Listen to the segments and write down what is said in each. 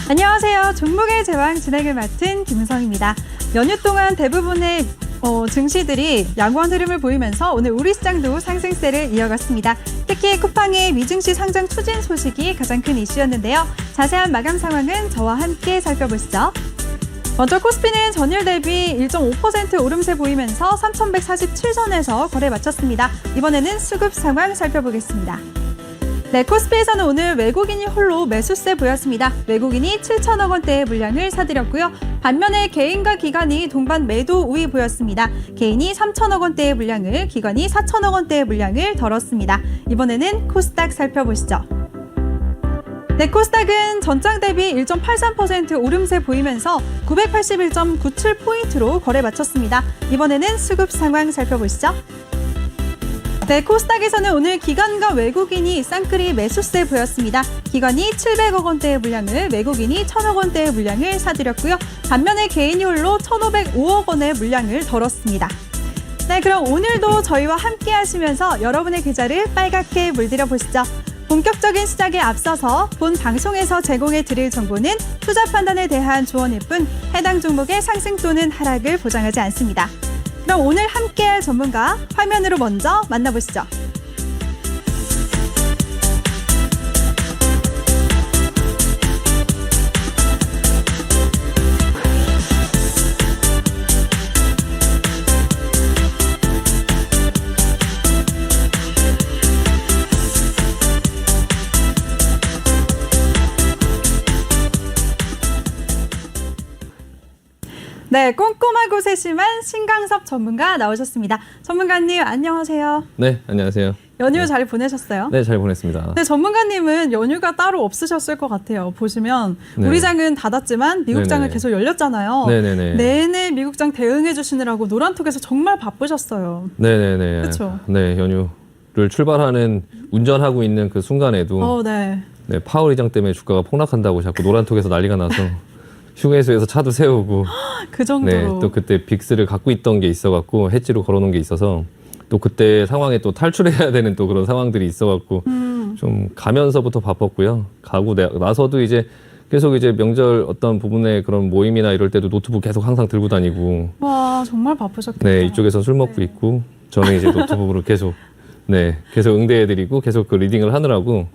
안녕하세요. 종목의 제왕 진행을 맡은 김은성입니다. 연휴 동안 대부분의 증시들이 양호한 흐름을 보이면서 오늘 우리 시장도 상승세를 이어갔습니다. 특히 쿠팡의 미증시 상장 추진 소식이 가장 큰 이슈였는데요. 자세한 마감 상황은 저와 함께 살펴보시죠. 먼저 코스피는 전일 대비 1.5% 오름세 보이면서 3,147선에서 거래 마쳤습니다. 이번에는 수급 상황 살펴보겠습니다. 네, 코스피에서는 오늘 외국인이 홀로 매수세 보였습니다. 외국인이 7천억 원대의 물량을 사들였고요. 반면에 개인과 기관이 동반 매도 우위 보였습니다. 개인이 3천억 원대의 물량을, 기관이 4천억 원대의 물량을 덜었습니다. 이번에는 코스닥 살펴보시죠. 네, 코스닥은 전장 대비 1.83% 오름세 보이면서 981.97포인트로 거래 마쳤습니다. 이번에는 수급 상황 살펴보시죠. 네, 코스닥에서는 오늘 기관과 외국인이 쌍끌이 매수세 보였습니다. 기관이 700억 원대의 물량을, 외국인이 1,000억 원대의 물량을 사들였고요. 반면에 개인이 홀로 1,505억 원의 물량을 덜었습니다. 네, 그럼 오늘도 저희와 함께 하시면서 여러분의 계좌를 빨갛게 물들여 보시죠. 본격적인 시작에 앞서서 본 방송에서 제공해 드릴 정보는 투자 판단에 대한 조언일 뿐 해당 종목의 상승 또는 하락을 보장하지 않습니다. 그럼 오늘 함께할 전문가 화면으로 먼저 만나보시죠. 네, 꼼꼼하고 세심한 신강섭 전문가 나오셨습니다. 전문가님 안녕하세요. 네, 안녕하세요. 연휴 잘 보내셨어요? 네, 잘 보냈습니다. 네, 전문가님은 연휴가 따로 없으셨을 것 같아요. 보시면 네. 우리 장은 닫았지만 미국 장은 계속 열렸잖아요. 네네네. 내내 미국 장 대응해 주시느라고 노란톡에서 정말 바쁘셨어요. 네네네. 그렇죠. 네, 연휴를 출발하는 운전하고 있는 그 순간에도 네. 네, 파월 의장 때문에 주가가 폭락한다고 자꾸 노란톡에서 난리가 나서 휴게소에서 차도 세우고 그 정도로. 네, 또 그때 빅스를 갖고 있던 게 있어갖고 해지로 걸어놓은 게 있어서 또 그때 상황에 또 탈출해야 되는 또 그런 상황들이 있어갖고 좀 가면서부터 바빴고요. 가고 나서도 이제 계속 이제 명절 어떤 부분의 그런 모임이나 이럴 때도 노트북 계속 항상 들고 다니고. 와, 정말 바쁘셨겠다. 네, 이쪽에서 술 먹고 있고 저는 이제 노트북으로 계속 계속 응대해드리고 계속 그 리딩을 하느라고.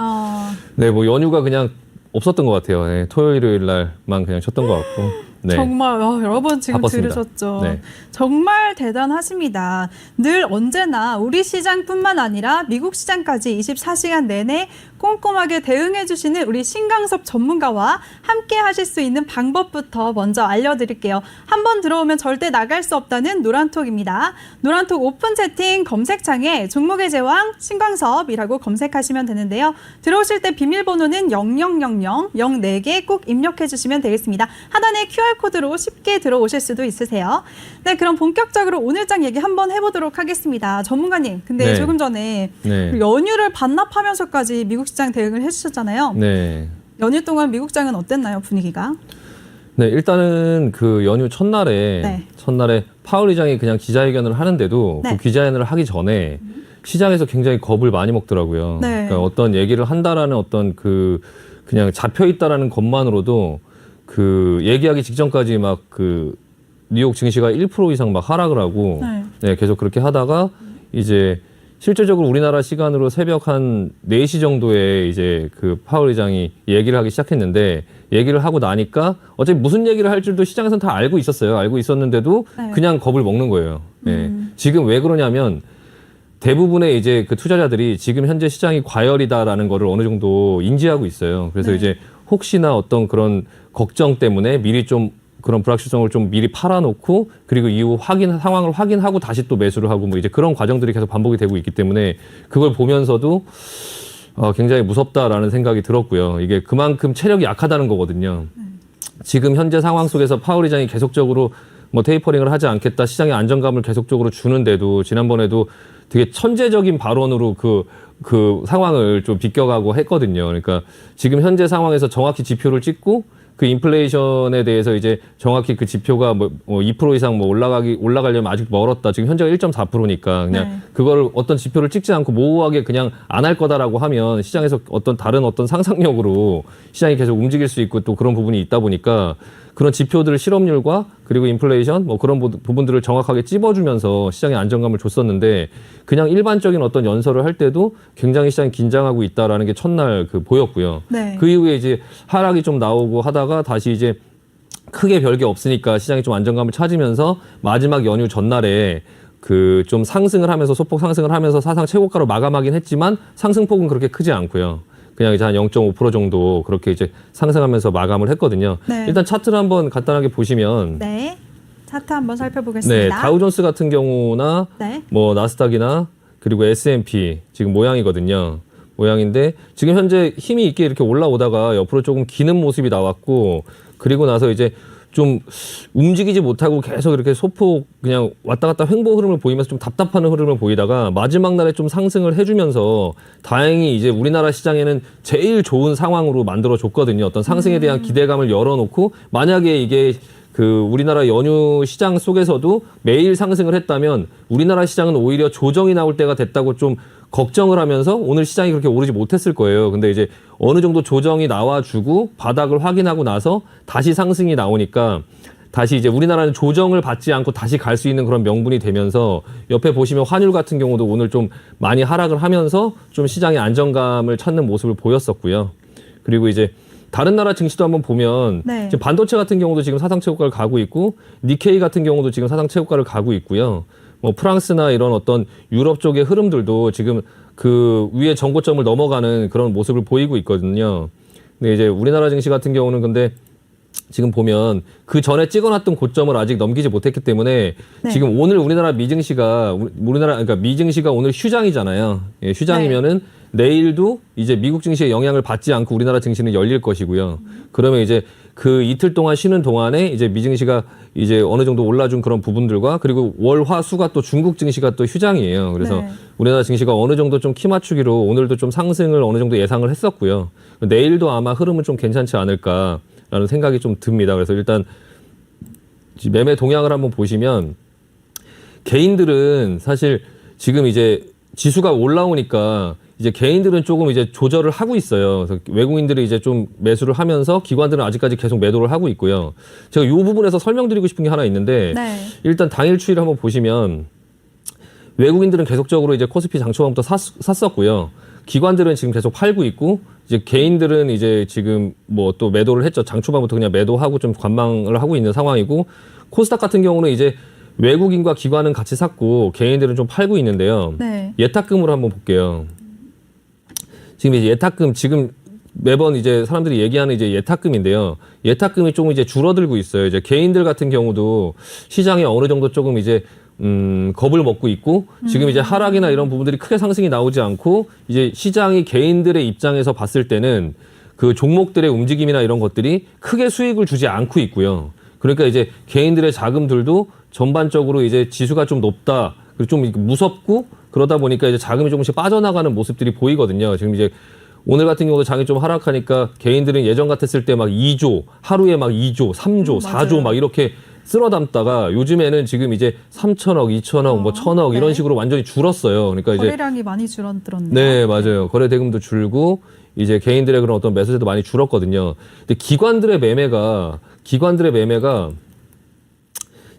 네, 뭐 연휴가 그냥 없었던 것 같아요. 네, 토요일, 일요일 날만 그냥 쉬었던 것 같고. 네. 정말 여러분 지금 바빴습니다. 들으셨죠? 네. 정말 대단하십니다. 늘 언제나 우리 시장뿐만 아니라 미국 시장까지 24시간 내내 꼼꼼하게 대응해 주시는 우리 신강섭 전문가와 함께 하실 수 있는 방법부터 먼저 알려드릴게요. 한번 들어오면 절대 나갈 수 없다는 노란톡입니다. 노란톡 오픈 채팅 검색창에 종목의 제왕 신강섭이라고 검색하시면 되는데요. 들어오실 때 비밀번호는 0000 04개 꼭 입력해 주시면 되겠습니다. 하단에 QR코드로 쉽게 들어오실 수도 있으세요. 네, 그럼 본격적으로 오늘 장 얘기 한번 해보도록 하겠습니다. 전문가님, 근데 네. 조금 전에 연휴를 반납하면서까지 미국 시장 대응을 해주셨잖아요. 네. 연휴 동안 미국 장은 어땠나요, 분위기가? 네, 일단은 그 연휴 첫날에 파월 의장이 그냥 기자회견을 하는데도 그 기자회견을 하기 전에 시장에서 굉장히 겁을 많이 먹더라고요. 그러니까 어떤 얘기를 한다라는 어떤 그냥 잡혀 있다라는 것만으로도 그 얘기하기 직전까지 막 그 뉴욕 증시가 1% 이상 막 하락을 하고 계속 그렇게 하다가 이제 실질적으로 우리나라 시간으로 새벽 한 4시 정도에 이제 그 파월 의장이 얘기를 하기 시작했는데 얘기를 하고 나니까 어차피 무슨 얘기를 할 줄도 시장에서는 다 알고 있었어요. 알고 있었는데도 그냥 겁을 먹는 거예요. 지금 왜 그러냐면 대부분의 이제 그 투자자들이 지금 현재 시장이 과열이다라는 거를 어느 정도 인지하고 있어요. 그래서 이제 혹시나 어떤 그런 걱정 때문에 미리 좀 그런 불확실성을 좀 미리 팔아놓고 그리고 이후 상황을 확인하고 다시 또 매수를 하고 뭐 이제 그런 과정들이 계속 반복이 되고 있기 때문에 그걸 보면서도 굉장히 무섭다라는 생각이 들었고요. 이게 그만큼 체력이 약하다는 거거든요. 지금 현재 상황 속에서 파월 의장이 계속적으로 뭐 테이퍼링을 하지 않겠다, 시장의 안정감을 계속적으로 주는데도 지난번에도 되게 천재적인 발언으로 그 상황을 좀 비껴가고 했거든요. 그러니까 지금 현재 상황에서 정확히 지표를 찍고 그 인플레이션에 대해서 이제 정확히 그 지표가 뭐 2% 이상 뭐 올라가려면 아직 멀었다. 지금 현재가 1.4%니까 그냥 네. 그걸 어떤 지표를 찍지 않고 모호하게 그냥 안 할 거다라고 하면 시장에서 어떤 다른 어떤 상상력으로 시장이 계속 움직일 수 있고 또 그런 부분이 있다 보니까 그런 지표들 실업률과 그리고 인플레이션 뭐 그런 부분들을 정확하게 찝어주면서 시장에 안정감을 줬었는데 그냥 일반적인 어떤 연설을 할 때도 굉장히 시장이 긴장하고 있다라는 게 첫날 그 보였고요. 네. 그 이후에 이제 하락이 좀 나오고 하다가 다시 이제 크게 별게 없으니까 시장이 좀 안정감을 찾으면서 마지막 연휴 전날에 그 좀 상승을 하면서 소폭 상승을 하면서 사상 최고가로 마감하긴 했지만 상승폭은 그렇게 크지 않고요. 그냥 이제 한 0.5% 정도 그렇게 이제 상승하면서 마감을 했거든요. 네. 일단 차트를 한번 간단하게 보시면 네. 차트 한번 살펴보겠습니다. 네, 다우존스 같은 경우나 네. 뭐 나스닥이나 그리고 S&P 지금 모양이거든요. 모양인데 지금 현재 힘이 있게 이렇게 올라오다가 옆으로 조금 기는 모습이 나왔고 그리고 나서 이제 좀 움직이지 못하고 계속 이렇게 소폭 그냥 왔다 갔다 횡보 흐름을 보이면서 좀 답답한 흐름을 보이다가 마지막 날에 좀 상승을 해주면서 다행히 이제 우리나라 시장에는 제일 좋은 상황으로 만들어줬거든요. 어떤 상승에 대한 기대감을 열어놓고 만약에 이게 그 우리나라 연휴 시장 속에서도 매일 상승을 했다면 우리나라 시장은 오히려 조정이 나올 때가 됐다고 좀 걱정을 하면서 오늘 시장이 그렇게 오르지 못했을 거예요. 근데 이제 어느 정도 조정이 나와주고 바닥을 확인하고 나서 다시 상승이 나오니까 다시 이제 우리나라는 조정을 받지 않고 다시 갈 수 있는 그런 명분이 되면서 옆에 보시면 환율 같은 경우도 오늘 좀 많이 하락을 하면서 좀 시장의 안정감을 찾는 모습을 보였었고요. 그리고 이제 다른 나라 증시도 한번 보면 네. 지금 반도체 같은 경우도 지금 사상 최고가를 가고 있고 니케이 같은 경우도 지금 사상 최고가를 가고 있고요. 뭐 프랑스나 이런 어떤 유럽 쪽의 흐름들도 지금 그 위에 전고점을 넘어가는 그런 모습을 보이고 있거든요. 근데 이제 우리나라 증시 같은 경우는 근데 지금 보면 그 전에 찍어놨던 고점을 아직 넘기지 못했기 때문에 네. 지금 오늘 우리나라 미증시가 그러니까 미증시가 오늘 휴장이잖아요. 예, 휴장이면은 내일도 이제 미국 증시의 영향을 받지 않고 우리나라 증시는 열릴 것이고요. 그러면 이제 그 이틀 동안 쉬는 동안에 이제 미증시가 이제 어느 정도 올라준 그런 부분들과 그리고 월, 화, 수가 또 중국 증시가 또 휴장이에요. 그래서 네. 우리나라 증시가 어느 정도 좀 키 맞추기로 오늘도 좀 상승을 어느 정도 예상을 했었고요. 내일도 아마 흐름은 좀 괜찮지 않을까라는 생각이 좀 듭니다. 그래서 일단 매매 동향을 한번 보시면 개인들은 사실 지금 이제 지수가 올라오니까 이제 개인들은 조금 이제 조절을 하고 있어요. 그래서 외국인들이 이제 좀 매수를 하면서 기관들은 아직까지 계속 매도를 하고 있고요. 제가 이 부분에서 설명드리고 싶은 게 하나 있는데 네. 일단 당일 추이를 한번 보시면 외국인들은 계속적으로 이제 코스피 장초반부터 샀었고요. 기관들은 지금 계속 팔고 있고 이제 개인들은 이제 지금 뭐 또 매도를 했죠. 장초반부터 그냥 매도하고 좀 관망을 하고 있는 상황이고 코스닥 같은 경우는 이제 외국인과 기관은 같이 샀고 개인들은 좀 팔고 있는데요. 네. 예탁금으로 한번 볼게요. 지금 이제 예탁금 지금 매번 이제 사람들이 얘기하는 이제 예탁금인데요. 예탁금이 조금 이제 줄어들고 있어요. 이제 개인들 같은 경우도 시장에 어느 정도 조금 이제 겁을 먹고 있고 지금 이제 하락이나 이런 부분들이 크게 상승이 나오지 않고 이제 시장이 개인들의 입장에서 봤을 때는 그 종목들의 움직임이나 이런 것들이 크게 수익을 주지 않고 있고요. 그러니까 이제 개인들의 자금들도 전반적으로 이제 지수가 좀 높다. 그리고 좀 무섭고 그러다 보니까 이제 자금이 조금씩 빠져나가는 모습들이 보이거든요. 지금 이제 오늘 같은 경우도 장이 좀 하락하니까 개인들은 예전 같았을 때 막 2조, 하루에 막 2조, 3조, 4조 막 이렇게 쓸어 담다가 요즘에는 지금 이제 3천억, 2천억, 뭐 1,000억 이런 식으로 완전히 줄었어요. 그러니까 이제 거래량이 많이 줄었더라고요. 네, 맞아요. 거래 대금도 줄고 이제 개인들의 그런 어떤 매수세도 많이 줄었거든요. 근데 기관들의 매매가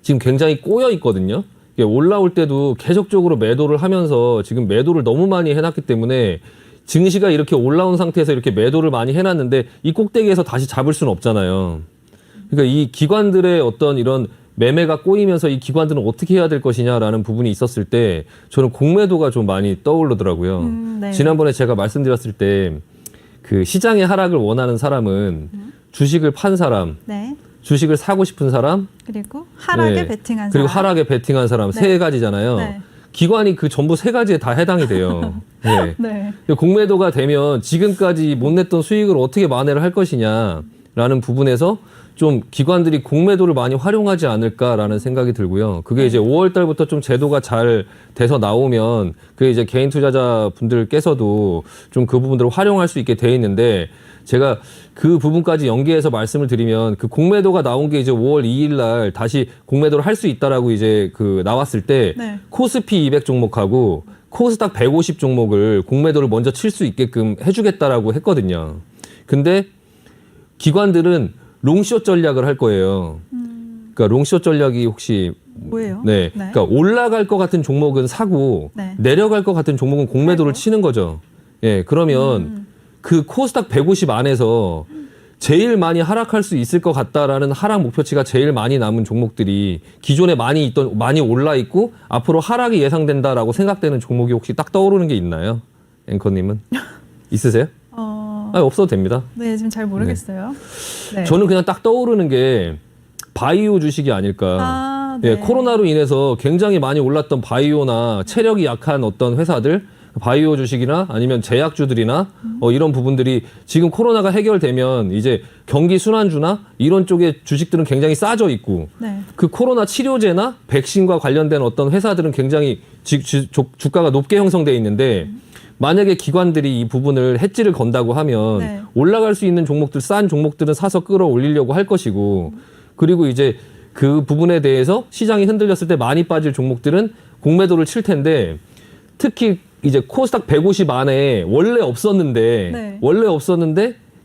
지금 굉장히 꼬여 있거든요. 올라올 때도 계속적으로 매도를 하면서 지금 매도를 너무 많이 해놨기 때문에 증시가 이렇게 올라온 상태에서 이렇게 매도를 많이 해놨는데 이 꼭대기에서 다시 잡을 수는 없잖아요. 그러니까 이 기관들의 어떤 이런 매매가 꼬이면서 이 기관들은 어떻게 해야 될 것이냐라는 부분이 있었을 때 저는 공매도가 좀 많이 떠오르더라고요. 네. 지난번에 제가 말씀드렸을 때 그 시장의 하락을 원하는 사람은 주식을 판 사람, 네. 주식을 사고 싶은 사람, 그리고 하락에 네. 베팅한 그리고 사람. 하락에 베팅한 사람 네. 세 가지잖아요. 네. 기관이 그 전부 세 가지에 다 해당이 돼요. 네. 네. 공매도가 되면 지금까지 못 냈던 수익을 어떻게 만회를 할 것이냐라는 부분에서 좀 기관들이 공매도를 많이 활용하지 않을까라는 생각이 들고요. 그게 이제 5월 달부터 좀 제도가 잘 돼서 나오면 그게 이제 개인 투자자 분들께서도 좀 그 부분들을 활용할 수 있게 돼 있는데 제가 그 부분까지 연계해서 말씀을 드리면 그 공매도가 나온 게 이제 5월 2일 날 다시 공매도를 할 수 있다라고 이제 그 나왔을 때 코스피 200 종목하고 코스닥 150 종목을 공매도를 먼저 칠 수 있게끔 해주겠다라고 했거든요. 근데 기관들은 롱숏 전략을 할 거예요. 그러니까 롱숏 전략이 혹시 뭐예요? 네, 그러니까 올라갈 것 같은 종목은 사고 내려갈 것 같은 종목은 공매도를 치는 거죠. 예, 그러면 그 코스닥 150 안에서 제일 많이 하락할 수 있을 것 같다라는 하락 목표치가 제일 많이 남은 종목들이 기존에 많이 올라 있고 앞으로 하락이 예상된다라고 생각되는 종목이 혹시 딱 떠오르는 게 있나요? 앵커님은 있으세요? 아니, 없어도 됩니다. 네, 지금 잘 모르겠어요. 네. 저는 그냥 딱 떠오르는 게 바이오 주식이 아닐까. 네. 예, 코로나로 인해서 굉장히 많이 올랐던 바이오나 체력이 약한 어떤 회사들, 바이오 주식이나 아니면 제약주들이나 이런 부분들이 지금 코로나가 해결되면 이제 경기 순환주나 이런 쪽의 주식들은 굉장히 싸져 있고 그 코로나 치료제나 백신과 관련된 어떤 회사들은 굉장히 주가가 높게 형성돼 있는데 만약에 기관들이 이 부분을 해지를 건다고 하면 올라갈 수 있는 종목들, 싼 종목들은 사서 끌어올리려고 할 것이고 그리고 이제 그 부분에 대해서 시장이 흔들렸을 때 많이 빠질 종목들은 공매도를 칠 텐데 특히 이제 코스닥 150 안에 원래 없었는데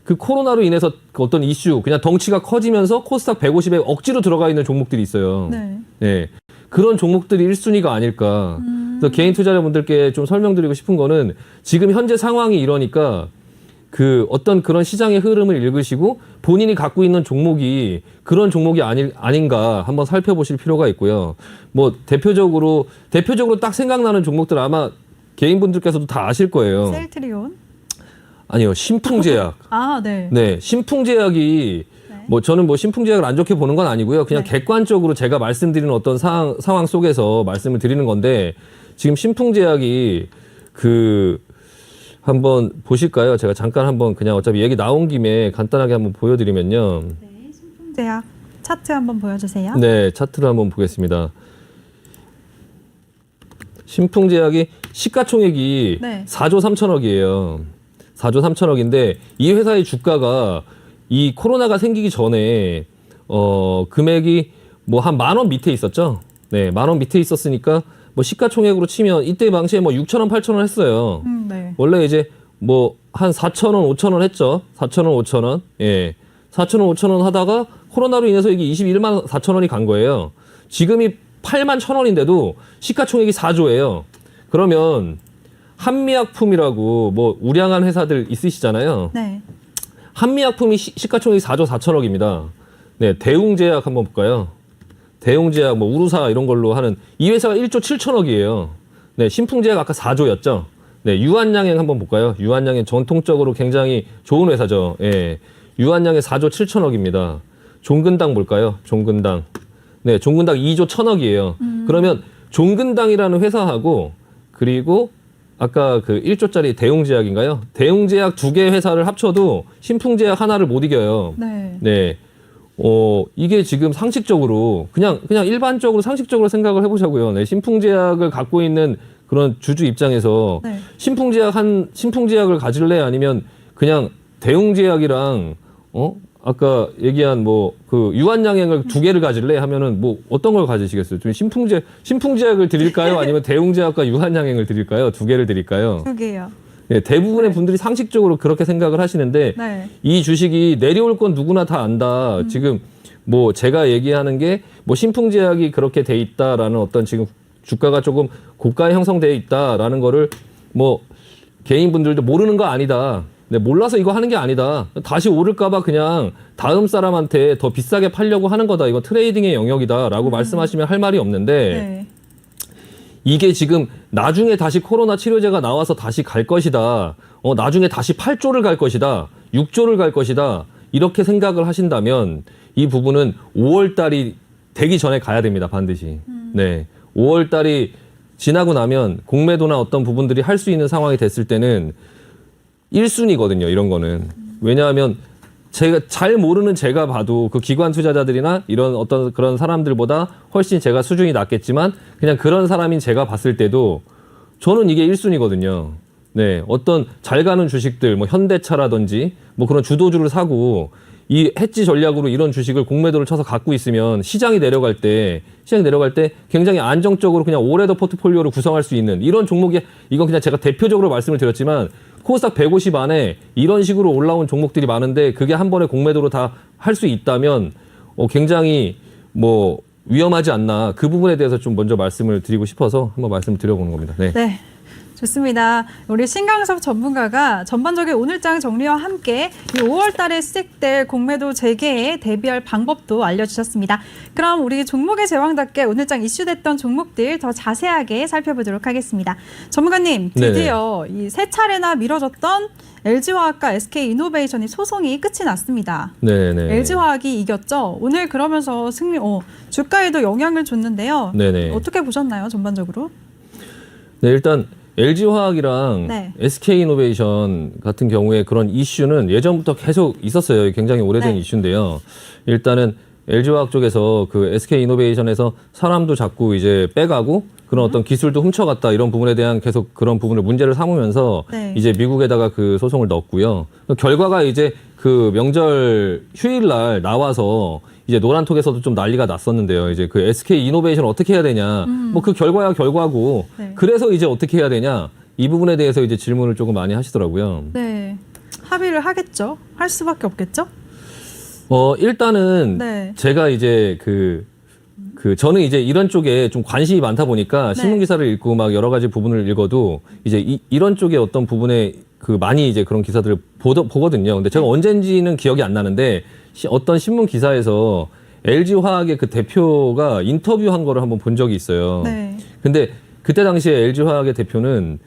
그 코로나로 인해서 그 어떤 이슈 그냥 덩치가 커지면서 코스닥 150에 억지로 들어가 있는 종목들이 있어요. 네. 그런 종목들이 1순위가 아닐까. 그래서 개인 투자자분들께 좀 설명드리고 싶은 거는 지금 현재 상황이 이러니까 그 어떤 그런 시장의 흐름을 읽으시고 본인이 갖고 있는 종목이 그런 종목이 아닌가 한번 살펴보실 필요가 있고요. 뭐 대표적으로 딱 생각나는 종목들 아마 개인분들께서도 다 아실 거예요. 셀트리온? 아니요, 신풍제약. 네, 신풍제약이 뭐 저는 뭐 신풍제약을 안 좋게 보는 건 아니고요. 그냥 객관적으로 제가 말씀드리는 어떤 상황 속에서 말씀을 드리는 건데 지금 신풍제약이 그 한번 보실까요? 제가 잠깐 한번 그냥 어차피 얘기 나온 김에 간단하게 한번 보여드리면요. 네, 신풍제약 차트 한번 보여주세요. 네, 차트를 한번 보겠습니다. 신풍제약이 시가총액이 4조 3천억이에요. 4조 3천억인데 이 회사의 주가가 이 코로나가 생기기 전에 금액이 뭐 한 10,000원 밑에 있었죠. 네, 10,000원 밑에 있었으니까 뭐 시가총액으로 치면 이때 당시에 뭐 6,000원, 8,000원 했어요. 원래 이제 뭐 한 4,000원, 5,000원 했죠. 4,000원, 5,000원. 예. 4,000원, 5,000원 하다가 코로나로 인해서 이게 21만 4천원이 간 거예요. 지금이 8만 1,000원인데도 시가총액이 4조예요. 그러면 한미약품이라고 뭐 우량한 회사들 있으시잖아요. 한미약품이 시가총액이 4조 4천억입니다. 네, 대웅제약 한번 볼까요? 대웅제약, 뭐 우루사 이런 걸로 하는 이 회사가 1조 7천억이에요. 네, 신풍제약 아까 4조였죠. 네, 유한양행 한번 볼까요? 유한양행 전통적으로 굉장히 좋은 회사죠. 예, 유한양행 4조 7천억입니다. 종근당 볼까요? 종근당. 네, 종근당 2조 1,000억이에요. 그러면 종근당이라는 회사하고 그리고 아까 그 1조짜리 대웅제약인가요? 대웅제약 2개 회사를 합쳐도 신풍제약 하나를 못 이겨요. 네. 이게 지금 상식적으로 그냥 일반적으로 상식적으로 생각을 해보자고요. 네, 신풍제약을 갖고 있는 그런 주주 입장에서 신풍제약을 가질래 아니면 그냥 대웅제약이랑 아까 얘기한 뭐 그 유한양행을 2개를 가질래 하면은 뭐 어떤 걸 가지시겠어요? 좀 신풍제약을 드릴까요? 아니면 대웅제약과 유한양행을 드릴까요? 2개를 드릴까요? 2개요. 네, 대부분의 분들이 상식적으로 그렇게 생각을 하시는데 이 주식이 내려올 건 누구나 다 안다. 지금 뭐 제가 얘기하는 게 뭐 신풍제약이 그렇게 돼 있다라는 어떤 지금 주가가 조금 고가에 형성돼 있다라는 거를 뭐 개인분들도 모르는 거 아니다. 네, 몰라서 이거 하는 게 아니다. 다시 오를까봐 그냥 다음 사람한테 더 비싸게 팔려고 하는 거다. 이거 트레이딩의 영역이다라고 말씀하시면 할 말이 없는데 이게 지금 나중에 다시 코로나 치료제가 나와서 다시 갈 것이다. 나중에 다시 8조를 갈 것이다. 6조를 갈 것이다. 이렇게 생각을 하신다면 이 부분은 5월 달이 되기 전에 가야 됩니다. 반드시. 네. 5월 달이 지나고 나면 공매도나 어떤 부분들이 할 수 있는 상황이 됐을 때는 1순위거든요. 이런 거는. 왜냐하면 제가 잘 모르는 제가 봐도 그 기관 투자자들이나 이런 어떤 그런 사람들보다 훨씬 제가 수준이 낮겠지만 그냥 그런 사람인 제가 봤을 때도 저는 이게 1순위거든요. 네, 어떤 잘 가는 주식들, 뭐 현대차라든지 뭐 그런 주도주를 사고 이 해지 전략으로 이런 주식을 공매도를 쳐서 갖고 있으면 시장이 내려갈 때 굉장히 안정적으로 그냥 올해도 포트폴리오를 구성할 수 있는 이런 종목이 이건 그냥 제가 대표적으로 말씀을 드렸지만 코스닥 150 안에 이런 식으로 올라온 종목들이 많은데 그게 한 번에 공매도로 다 할 수 있다면 굉장히 뭐 위험하지 않나 그 부분에 대해서 좀 먼저 말씀을 드리고 싶어서 한번 말씀을 드려보는 겁니다. 네. 네. 좋습니다. 우리 신강섭 전문가가 전반적인 오늘장 정리와 함께 이 5월 달에 시작될 공매도 재개에 대비할 방법도 알려주셨습니다. 그럼 우리 종목의 제왕답게 오늘장 이슈됐던 종목들 더 자세하게 살펴보도록 하겠습니다. 전문가님, 드디어 이 세 차례나 미뤄졌던 LG화학과 SK이노베이션이 소송이 끝이 났습니다. 네네. LG화학이 이겼죠. 오늘 그러면서 주가에도 영향을 줬는데요. 네네. 어떻게 보셨나요, 전반적으로? 네, 일단 LG화학이랑 SK이노베이션 같은 경우에 그런 이슈는 예전부터 계속 있었어요. 굉장히 오래된 이슈인데요. 일단은 LG화학 쪽에서 그 SK이노베이션에서 사람도 자꾸 이제 빼가고 그런 어떤 기술도 훔쳐갔다 이런 부분에 대한 계속 그런 부분을 문제를 삼으면서 이제 미국에다가 그 소송을 넣었고요. 결과가 이제 그 명절 휴일날 나와서 이제 노란톡에서도 좀 난리가 났었는데요. 이제 그 SK이노베이션 어떻게 해야 되냐. 뭐 그 결과야 결과고. 그래서 이제 어떻게 해야 되냐. 이 부분에 대해서 이제 질문을 조금 많이 하시더라고요. 네. 합의를 하겠죠. 할 수밖에 없겠죠. 일단은 제가 이제 저는 이제 이런 쪽에 좀 관심이 많다 보니까 신문 기사를 읽고 막 여러 가지 부분을 읽어도 이제 이런 쪽에 어떤 부분에 많이 이제 그런 기사들을 보거든요. 근데 제가 언젠지는 기억이 안 나는데 어떤 신문 기사에서 LG화학의 그 대표가 인터뷰한 거를 한번 본 적이 있어요. 근데 그때 당시에 LG화학의 대표는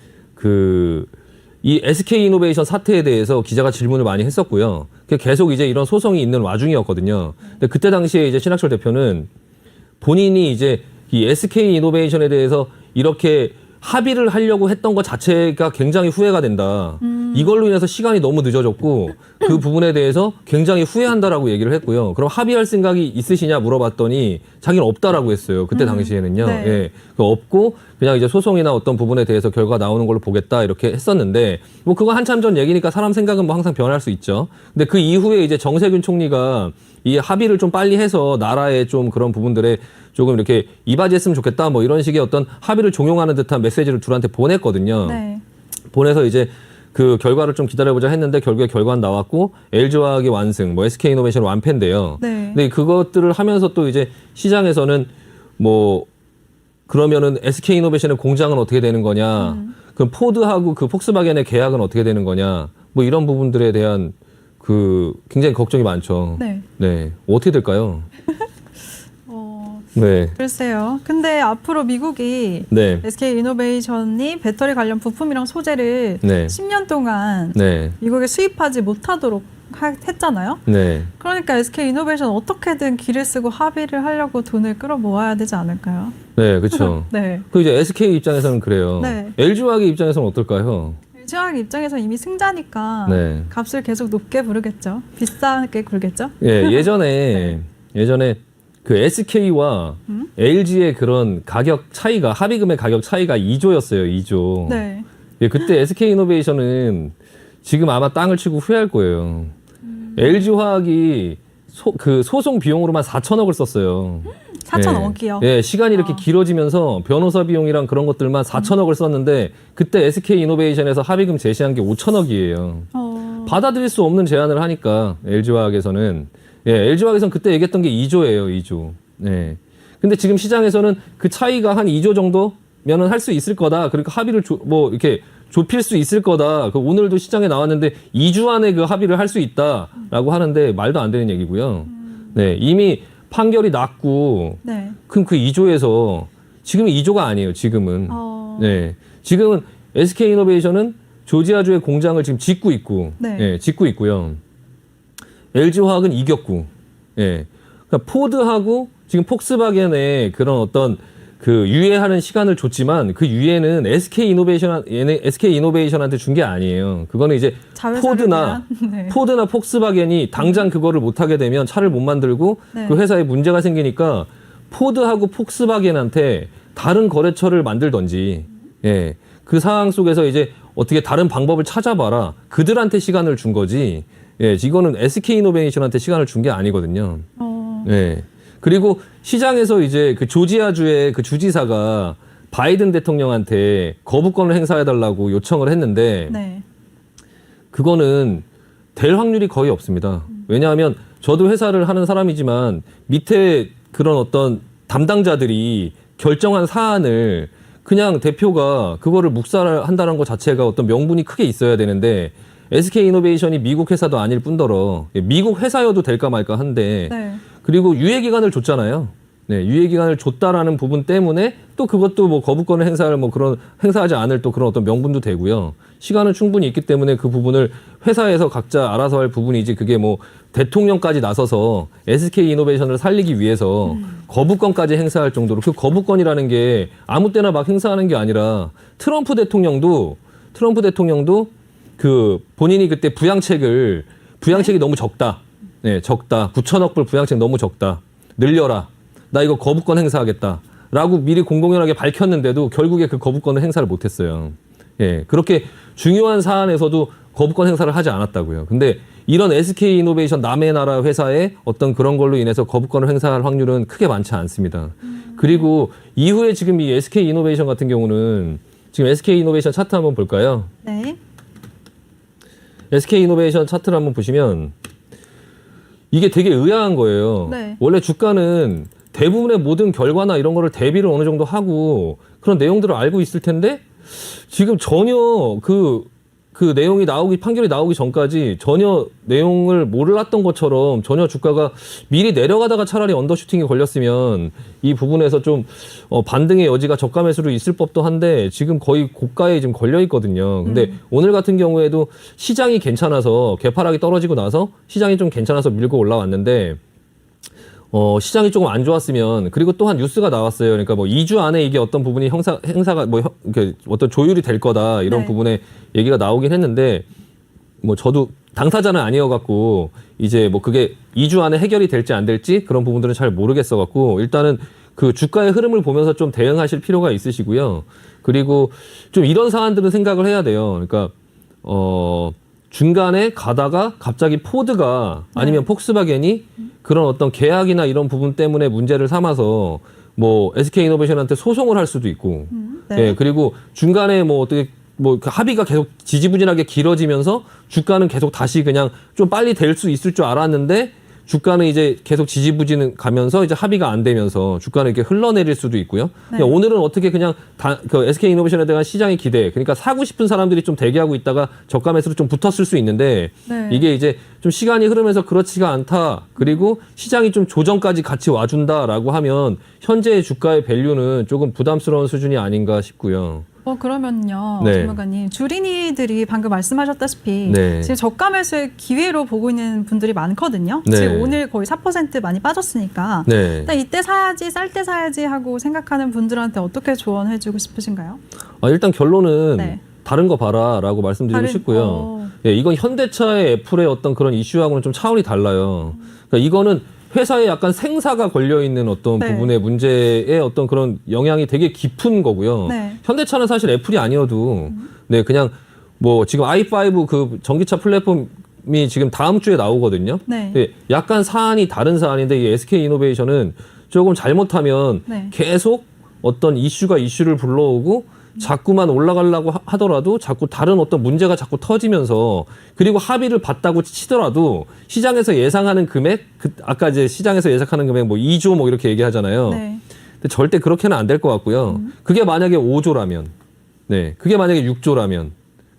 이 SK이노베이션 사태에 대해서 기자가 질문을 많이 했었고요. 계속 이제 이런 소송이 있는 와중이었거든요. 근데 그때 당시에 이제 신학철 대표는 본인이 이제 이 SK이노베이션에 대해서 이렇게 합의를 하려고 했던 것 자체가 굉장히 후회가 된다. 이걸로 인해서 시간이 너무 늦어졌고 그 부분에 대해서 굉장히 후회한다라고 얘기를 했고요. 그럼 합의할 생각이 있으시냐 물어봤더니 자기는 없다라고 했어요. 그때 당시에는요. 예, 없고 그냥 이제 소송이나 어떤 부분에 대해서 결과가 나오는 걸로 보겠다 이렇게 했었는데 뭐 그거 한참 전 얘기니까 사람 생각은 뭐 항상 변할 수 있죠. 근데 그 이후에 이제 정세균 총리가 이 합의를 좀 빨리 해서 나라의 좀 그런 부분들에 조금 이렇게 이바지했으면 좋겠다 뭐 이런 식의 어떤 합의를 종용하는 듯한 메시지를 둘한테 보냈거든요. 보내서 이제 그 결과를 좀 기다려보자 했는데 결국에 결과는 나왔고 LG화학이 완승, 뭐 SK이노베이션 완패인데요. 근데 그것들을 하면서 또 이제 시장에서는 뭐 그러면은 SK이노베이션의 공장은 어떻게 되는 거냐, 그럼 포드하고 그 폭스바겐의 계약은 어떻게 되는 거냐, 뭐 이런 부분들에 대한 굉장히 걱정이 많죠. 네. 어떻게 될까요? 글쎄요. 근데 앞으로 미국이 SK이노베이션이 배터리 관련 부품이랑 소재를 10년 동안 미국에 수입하지 못하도록 했잖아요. 그러니까 SK이노베이션 어떻게든 기를 쓰고 합의를 하려고 돈을 끌어모아야 되지 않을까요? 네, 그렇죠. 그 이제 SK 입장에서는 그래요. LG화학의 입장에서는 어떨까요? LG화학 입장에서는 이미 승자니까 값을 계속 높게 부르겠죠. 비싸게 굴겠죠. 예전에 그 SK와 LG의 그런 가격 차이가 합의금의 가격 차이가 2조였어요. 2조. 그때 SK이노베이션은 지금 아마 땅을 치고 후회할 거예요. LG화학이 그 소송 비용으로만 4천억을 썼어요. 4천억이요? 시간이 이렇게 길어지면서 변호사 비용이랑 그런 것들만 4천억을 썼는데 그때 SK이노베이션에서 합의금 제시한 게 5천억이에요. 받아들일 수 없는 제안을 하니까 LG화학에서는 LG화학에서는 그때 얘기했던 게 2조예요, 2조. 근데 지금 시장에서는 그 차이가 한 2조 정도면은 할 수 있을 거다. 그러니까 합의를 이렇게 좁힐 수 있을 거다. 오늘도 시장에 나왔는데 2주 안에 그 합의를 할 수 있다라고 하는데 말도 안 되는 얘기고요. 이미 판결이 났고 그럼 그 2조에서 지금은 2조가 아니에요, 지금은. 지금은 SK이노베이션은 조지아주의 공장을 지금 짓고 있고, 짓고 있고요. LG화학은 이겼고, 그러니까 포드하고 지금 폭스바겐의 그런 어떤 그 유예하는 시간을 줬지만 그 유예는 SK 이노베이션한테 준 게 아니에요. 그거는 이제 포드나 폭스바겐이 당장 그거를 못 하게 되면 차를 못 만들고 그 회사에 문제가 생기니까 포드하고 폭스바겐한테 다른 거래처를 만들던지, 예, 그 상황 속에서 이제 어떻게 다른 방법을 찾아봐라. 그들한테 시간을 준 거지. 예, 이거는 SK 이노베이션한테 시간을 준 게 아니거든요. 예. 그리고 시장에서 이제 그 조지아주의 그 주지사가 바이든 대통령한테 거부권을 행사해달라고 요청을 했는데, 그거는 될 확률이 거의 없습니다. 왜냐하면 저도 회사를 하는 사람이지만 밑에 그런 어떤 담당자들이 결정한 사안을 그냥 대표가 그거를 묵살한다는 것 자체가 어떤 명분이 크게 있어야 되는데, SK 이노베이션이 미국 회사도 아닐 뿐더러 미국 회사여도 될까 말까 한데, 그리고 유예 기간을 줬잖아요. 네, 유예 기간을 줬다라는 부분 때문에 또 그것도 뭐 거부권을 행사할 뭐 그런 행사하지 않을 또 그런 어떤 명분도 되고요. 시간은 충분히 있기 때문에 그 부분을 회사에서 각자 알아서 할 부분이지, 그게 뭐 대통령까지 나서서 SK 이노베이션을 살리기 위해서 거부권까지 행사할 정도로, 그 거부권이라는 게 아무 때나 막 행사하는 게 아니라 트럼프 대통령도 그 본인이 그때 부양책이 너무 적다. 네, 적다. 9천억 불 부양책 너무 적다. 늘려라. 나 이거 거부권 행사하겠다. 라고 미리 공공연하게 밝혔는데도 결국에 그 거부권을 행사를 못했어요. 예, 그렇게 중요한 사안에서도 거부권 행사를 하지 않았다고요. 근데 이런 SK 이노베이션 남의 나라 회사의 어떤 그런 걸로 인해서 거부권을 행사할 확률은 크게 많지 않습니다. 그리고 이후에 지금 이 SK 이노베이션 같은 경우는 지금 SK 이노베이션 차트 한번 볼까요? 네. SK 이노베이션 차트를 한번 보시면 이게 되게 의아한 거예요. 네. 원래 주가는 대부분의 모든 결과나 이런 거를 대비를 어느 정도 하고 그런 내용들을 알고 있을 텐데, 지금 전혀 그 내용이 판결이 나오기 전까지 전혀 내용을 몰랐던 것처럼 전혀 주가가 미리 내려가다가 차라리 언더슈팅이 걸렸으면 이 부분에서 좀 반등의 여지가 저가 매수로 있을 법도 한데, 지금 거의 고가에 지금 걸려 있거든요. 근데 오늘 같은 경우에도 시장이 괜찮아서 개파락이 떨어지고 나서 시장이 좀 괜찮아서 밀고 올라왔는데, 시장이 조금 안 좋았으면, 그리고 또한 뉴스가 나왔어요. 그러니까 뭐 2주 안에 이게 어떤 부분이 행사가 뭐 이렇게 어떤 조율이 될 거다, 이런 부분에 얘기가 나오긴 했는데, 뭐 저도 당사자는 아니어갖고 이제 뭐 그게 2주 안에 해결이 될지 안 될지 그런 부분들은 잘 모르겠어갖고, 일단은 그 주가의 흐름을 보면서 좀 대응하실 필요가 있으시고요. 그리고 좀 이런 사안들은 생각을 해야 돼요. 그러니까 중간에 가다가 갑자기 포드가 아니면 폭스바겐이 그런 어떤 계약이나 이런 부분 때문에 문제를 삼아서 뭐 SK 이노베이션한테 소송을 할 수도 있고, 예, 그리고 중간에 뭐 어떻게 뭐 합의가 계속 지지부진하게 길어지면서 주가는 계속 다시 그냥 좀 빨리 될 수 있을 줄 알았는데, 주가는 이제 계속 지지부진 가면서 이제 합의가 안 되면서 주가는 이렇게 흘러내릴 수도 있고요. 오늘은 어떻게 그냥 그 SK 이노베이션에 대한 시장의 기대, 그러니까 사고 싶은 사람들이 좀 대기하고 있다가 저가 매수로 좀 붙었을 수 있는데, 이게 이제 좀 시간이 흐르면서 그렇지가 않다. 그리고 시장이 좀 조정까지 같이 와준다라고 하면 현재의 주가의 밸류는 조금 부담스러운 수준이 아닌가 싶고요. 그러면요, 전문가님, 주린이들이 방금 말씀하셨다시피 지금 저가 매수의 기회로 보고 있는 분들이 많거든요. 지금 오늘 거의 4% 많이 빠졌으니까 일단 이때 사야지, 쌀 때 사야지 하고 생각하는 분들한테 어떻게 조언해주고 싶으신가요? 일단 결론은 다른 거 봐라라고 말씀드리고 싶고요. 예, 이건 현대차의 애플의 어떤 그런 이슈하고는 좀 차원이 달라요. 그러니까 이거는 회사에 약간 생사가 걸려있는 어떤 부분의 문제의 어떤 그런 영향이 되게 깊은 거고요. 현대차는 사실 애플이 아니어도 그냥 뭐 지금 i5 그 전기차 플랫폼이 지금 다음 주에 나오거든요. 약간 사안이 다른 사안인데, 이 SK 이노베이션은 조금 잘못하면 계속 어떤 이슈를 불러오고 자꾸만 올라가려고 하더라도 자꾸 다른 어떤 문제가 자꾸 터지면서, 그리고 합의를 봤다고 치더라도 시장에서 예상하는 금액, 아까 이제 시장에서 예상하는 금액 뭐 2조 뭐 이렇게 얘기하잖아요. 근데 절대 그렇게는 안 될 것 같고요. 그게 만약에 5조라면, 그게 만약에 6조라면,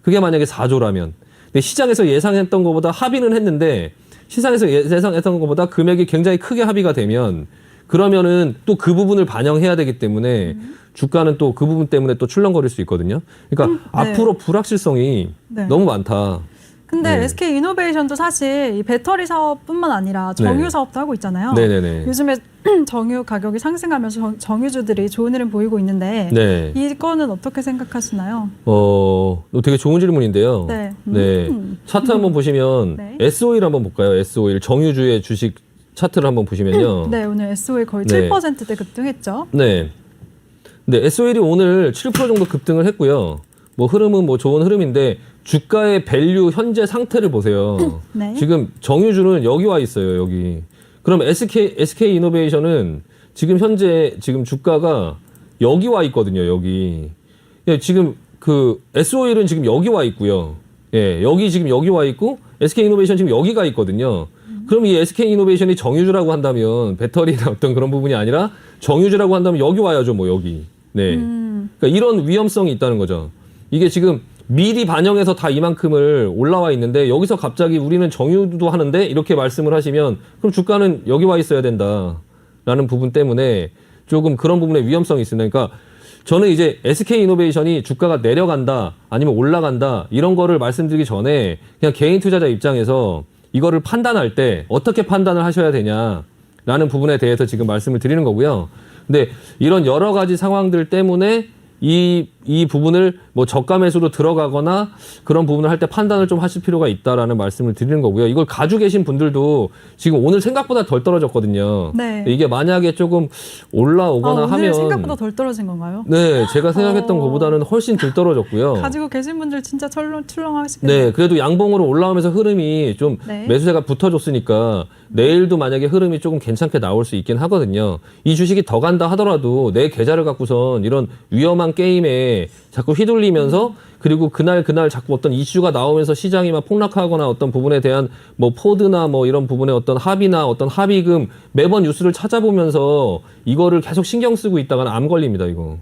그게 만약에 4조라면, 근데 시장에서 예상했던 것보다 합의는 했는데 시장에서 예상했던 것보다 금액이 굉장히 크게 합의가 되면, 그러면은 또 그 부분을 반영해야 되기 때문에 주가는 또 그 부분 때문에 또 출렁거릴 수 있거든요. 그러니까 앞으로 불확실성이 너무 많다. 근데 네. SK 이노베이션도 사실 이 배터리 사업뿐만 아니라 정유 네. 사업도 하고 있잖아요. 네네네. 요즘에 정유 가격이 상승하면서 정유주들이 좋은 흐름 보이고 있는데 네. 이거는 어떻게 생각하시나요? 되게 좋은 질문인데요. 네. 네. 차트 한번 보시면 네. S-OIL 한번 볼까요? S-OIL 정유주의 주식 차트를 한번 보시면요. 네, 오늘 SO일 거의 네. 7%대 급등했죠. 네. 네, S-OIL이 오늘 7% 정도 급등을 했고요. 뭐 흐름은 뭐 좋은 흐름인데 주가의 밸류 현재 상태를 보세요. 네. 지금 정유주는 여기 와 있어요, 여기. 그럼 SK 이노베이션은 지금 현재 지금 주가가 여기 와 있거든요, 여기. 예, 지금 그 S-OIL은 지금 여기 와 있고요. 예, 여기 지금 여기 와 있고 SK 이노베이션 지금 여기가 있거든요. 그럼 이 SK 이노베이션이 정유주라고 한다면 배터리나 어떤 그런 부분이 아니라 정유주라고 한다면 여기 와야죠, 뭐 여기. 네. 그러니까 이런 위험성이 있다는 거죠. 이게 지금 미리 반영해서 다 이만큼을 올라와 있는데 여기서 갑자기 우리는 정유도 하는데 이렇게 말씀을 하시면 그럼 주가는 여기 와 있어야 된다라는 부분 때문에 조금 그런 부분에 위험성이 있습니다. 그러니까 저는 이제 SK 이노베이션이 주가가 내려간다 아니면 올라간다 이런 거를 말씀드리기 전에 그냥 개인 투자자 입장에서 이거를 판단할 때 어떻게 판단을 하셔야 되냐라는 부분에 대해서 지금 말씀을 드리는 거고요. 근데 이런 여러 가지 상황들 때문에 이 부분을 뭐 저가 매수로 들어가거나 그런 부분을 할 때 판단을 좀 하실 필요가 있다라는 말씀을 드리는 거고요. 이걸 가지고 계신 분들도 지금 오늘 생각보다 덜 떨어졌거든요. 네. 이게 만약에 조금 올라오거나 오늘 하면 생각보다 덜 떨어진 건가요? 네, 제가 생각했던 것보다는 훨씬 덜 떨어졌고요. 가지고 계신 분들 진짜 출렁하시겠네요. 네, 그래도 양봉으로 올라오면서 흐름이 좀 네. 매수세가 붙어줬으니까 내일도 만약에 흐름이 조금 괜찮게 나올 수 있긴 하거든요. 이 주식이 더 간다 하더라도 내 계좌를 갖고선 이런 위험한 게임에 자꾸 휘둘리면서 그리고 그날 자꾸 어떤 이슈가 나오면서 시장이 막 폭락하거나 어떤 부분에 대한 뭐 포드나 뭐 이런 부분의 어떤 합의나 어떤 합의금 매번 뉴스를 찾아보면서 이거를 계속 신경 쓰고 있다가는 암 걸립니다, 이거.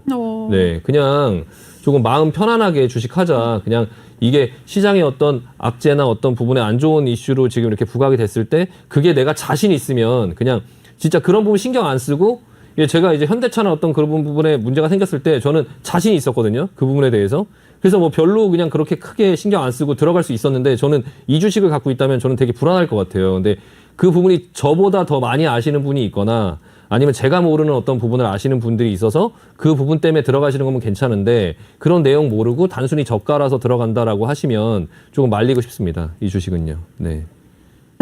네, 그냥 조금 마음 편안하게 주식하자. 그냥 이게 시장의 어떤 악재나 어떤 부분에 안 좋은 이슈로 지금 이렇게 부각이 됐을 때 그게 내가 자신 있으면 그냥 진짜 그런 부분 신경 안 쓰고 제가 이제 현대차나 어떤 그런 부분에 문제가 생겼을 때 저는 자신이 있었거든요. 그 부분에 대해서. 그래서 뭐 별로 그냥 그렇게 크게 신경 안 쓰고 들어갈 수 있었는데 저는 이 주식을 갖고 있다면 저는 되게 불안할 것 같아요. 근데 그 부분이 저보다 더 많이 아시는 분이 있거나 아니면 제가 모르는 어떤 부분을 아시는 분들이 있어서 그 부분 때문에 들어가시는 거면 괜찮은데 그런 내용 모르고 단순히 저가라서 들어간다라고 하시면 조금 말리고 싶습니다. 이 주식은요. 네.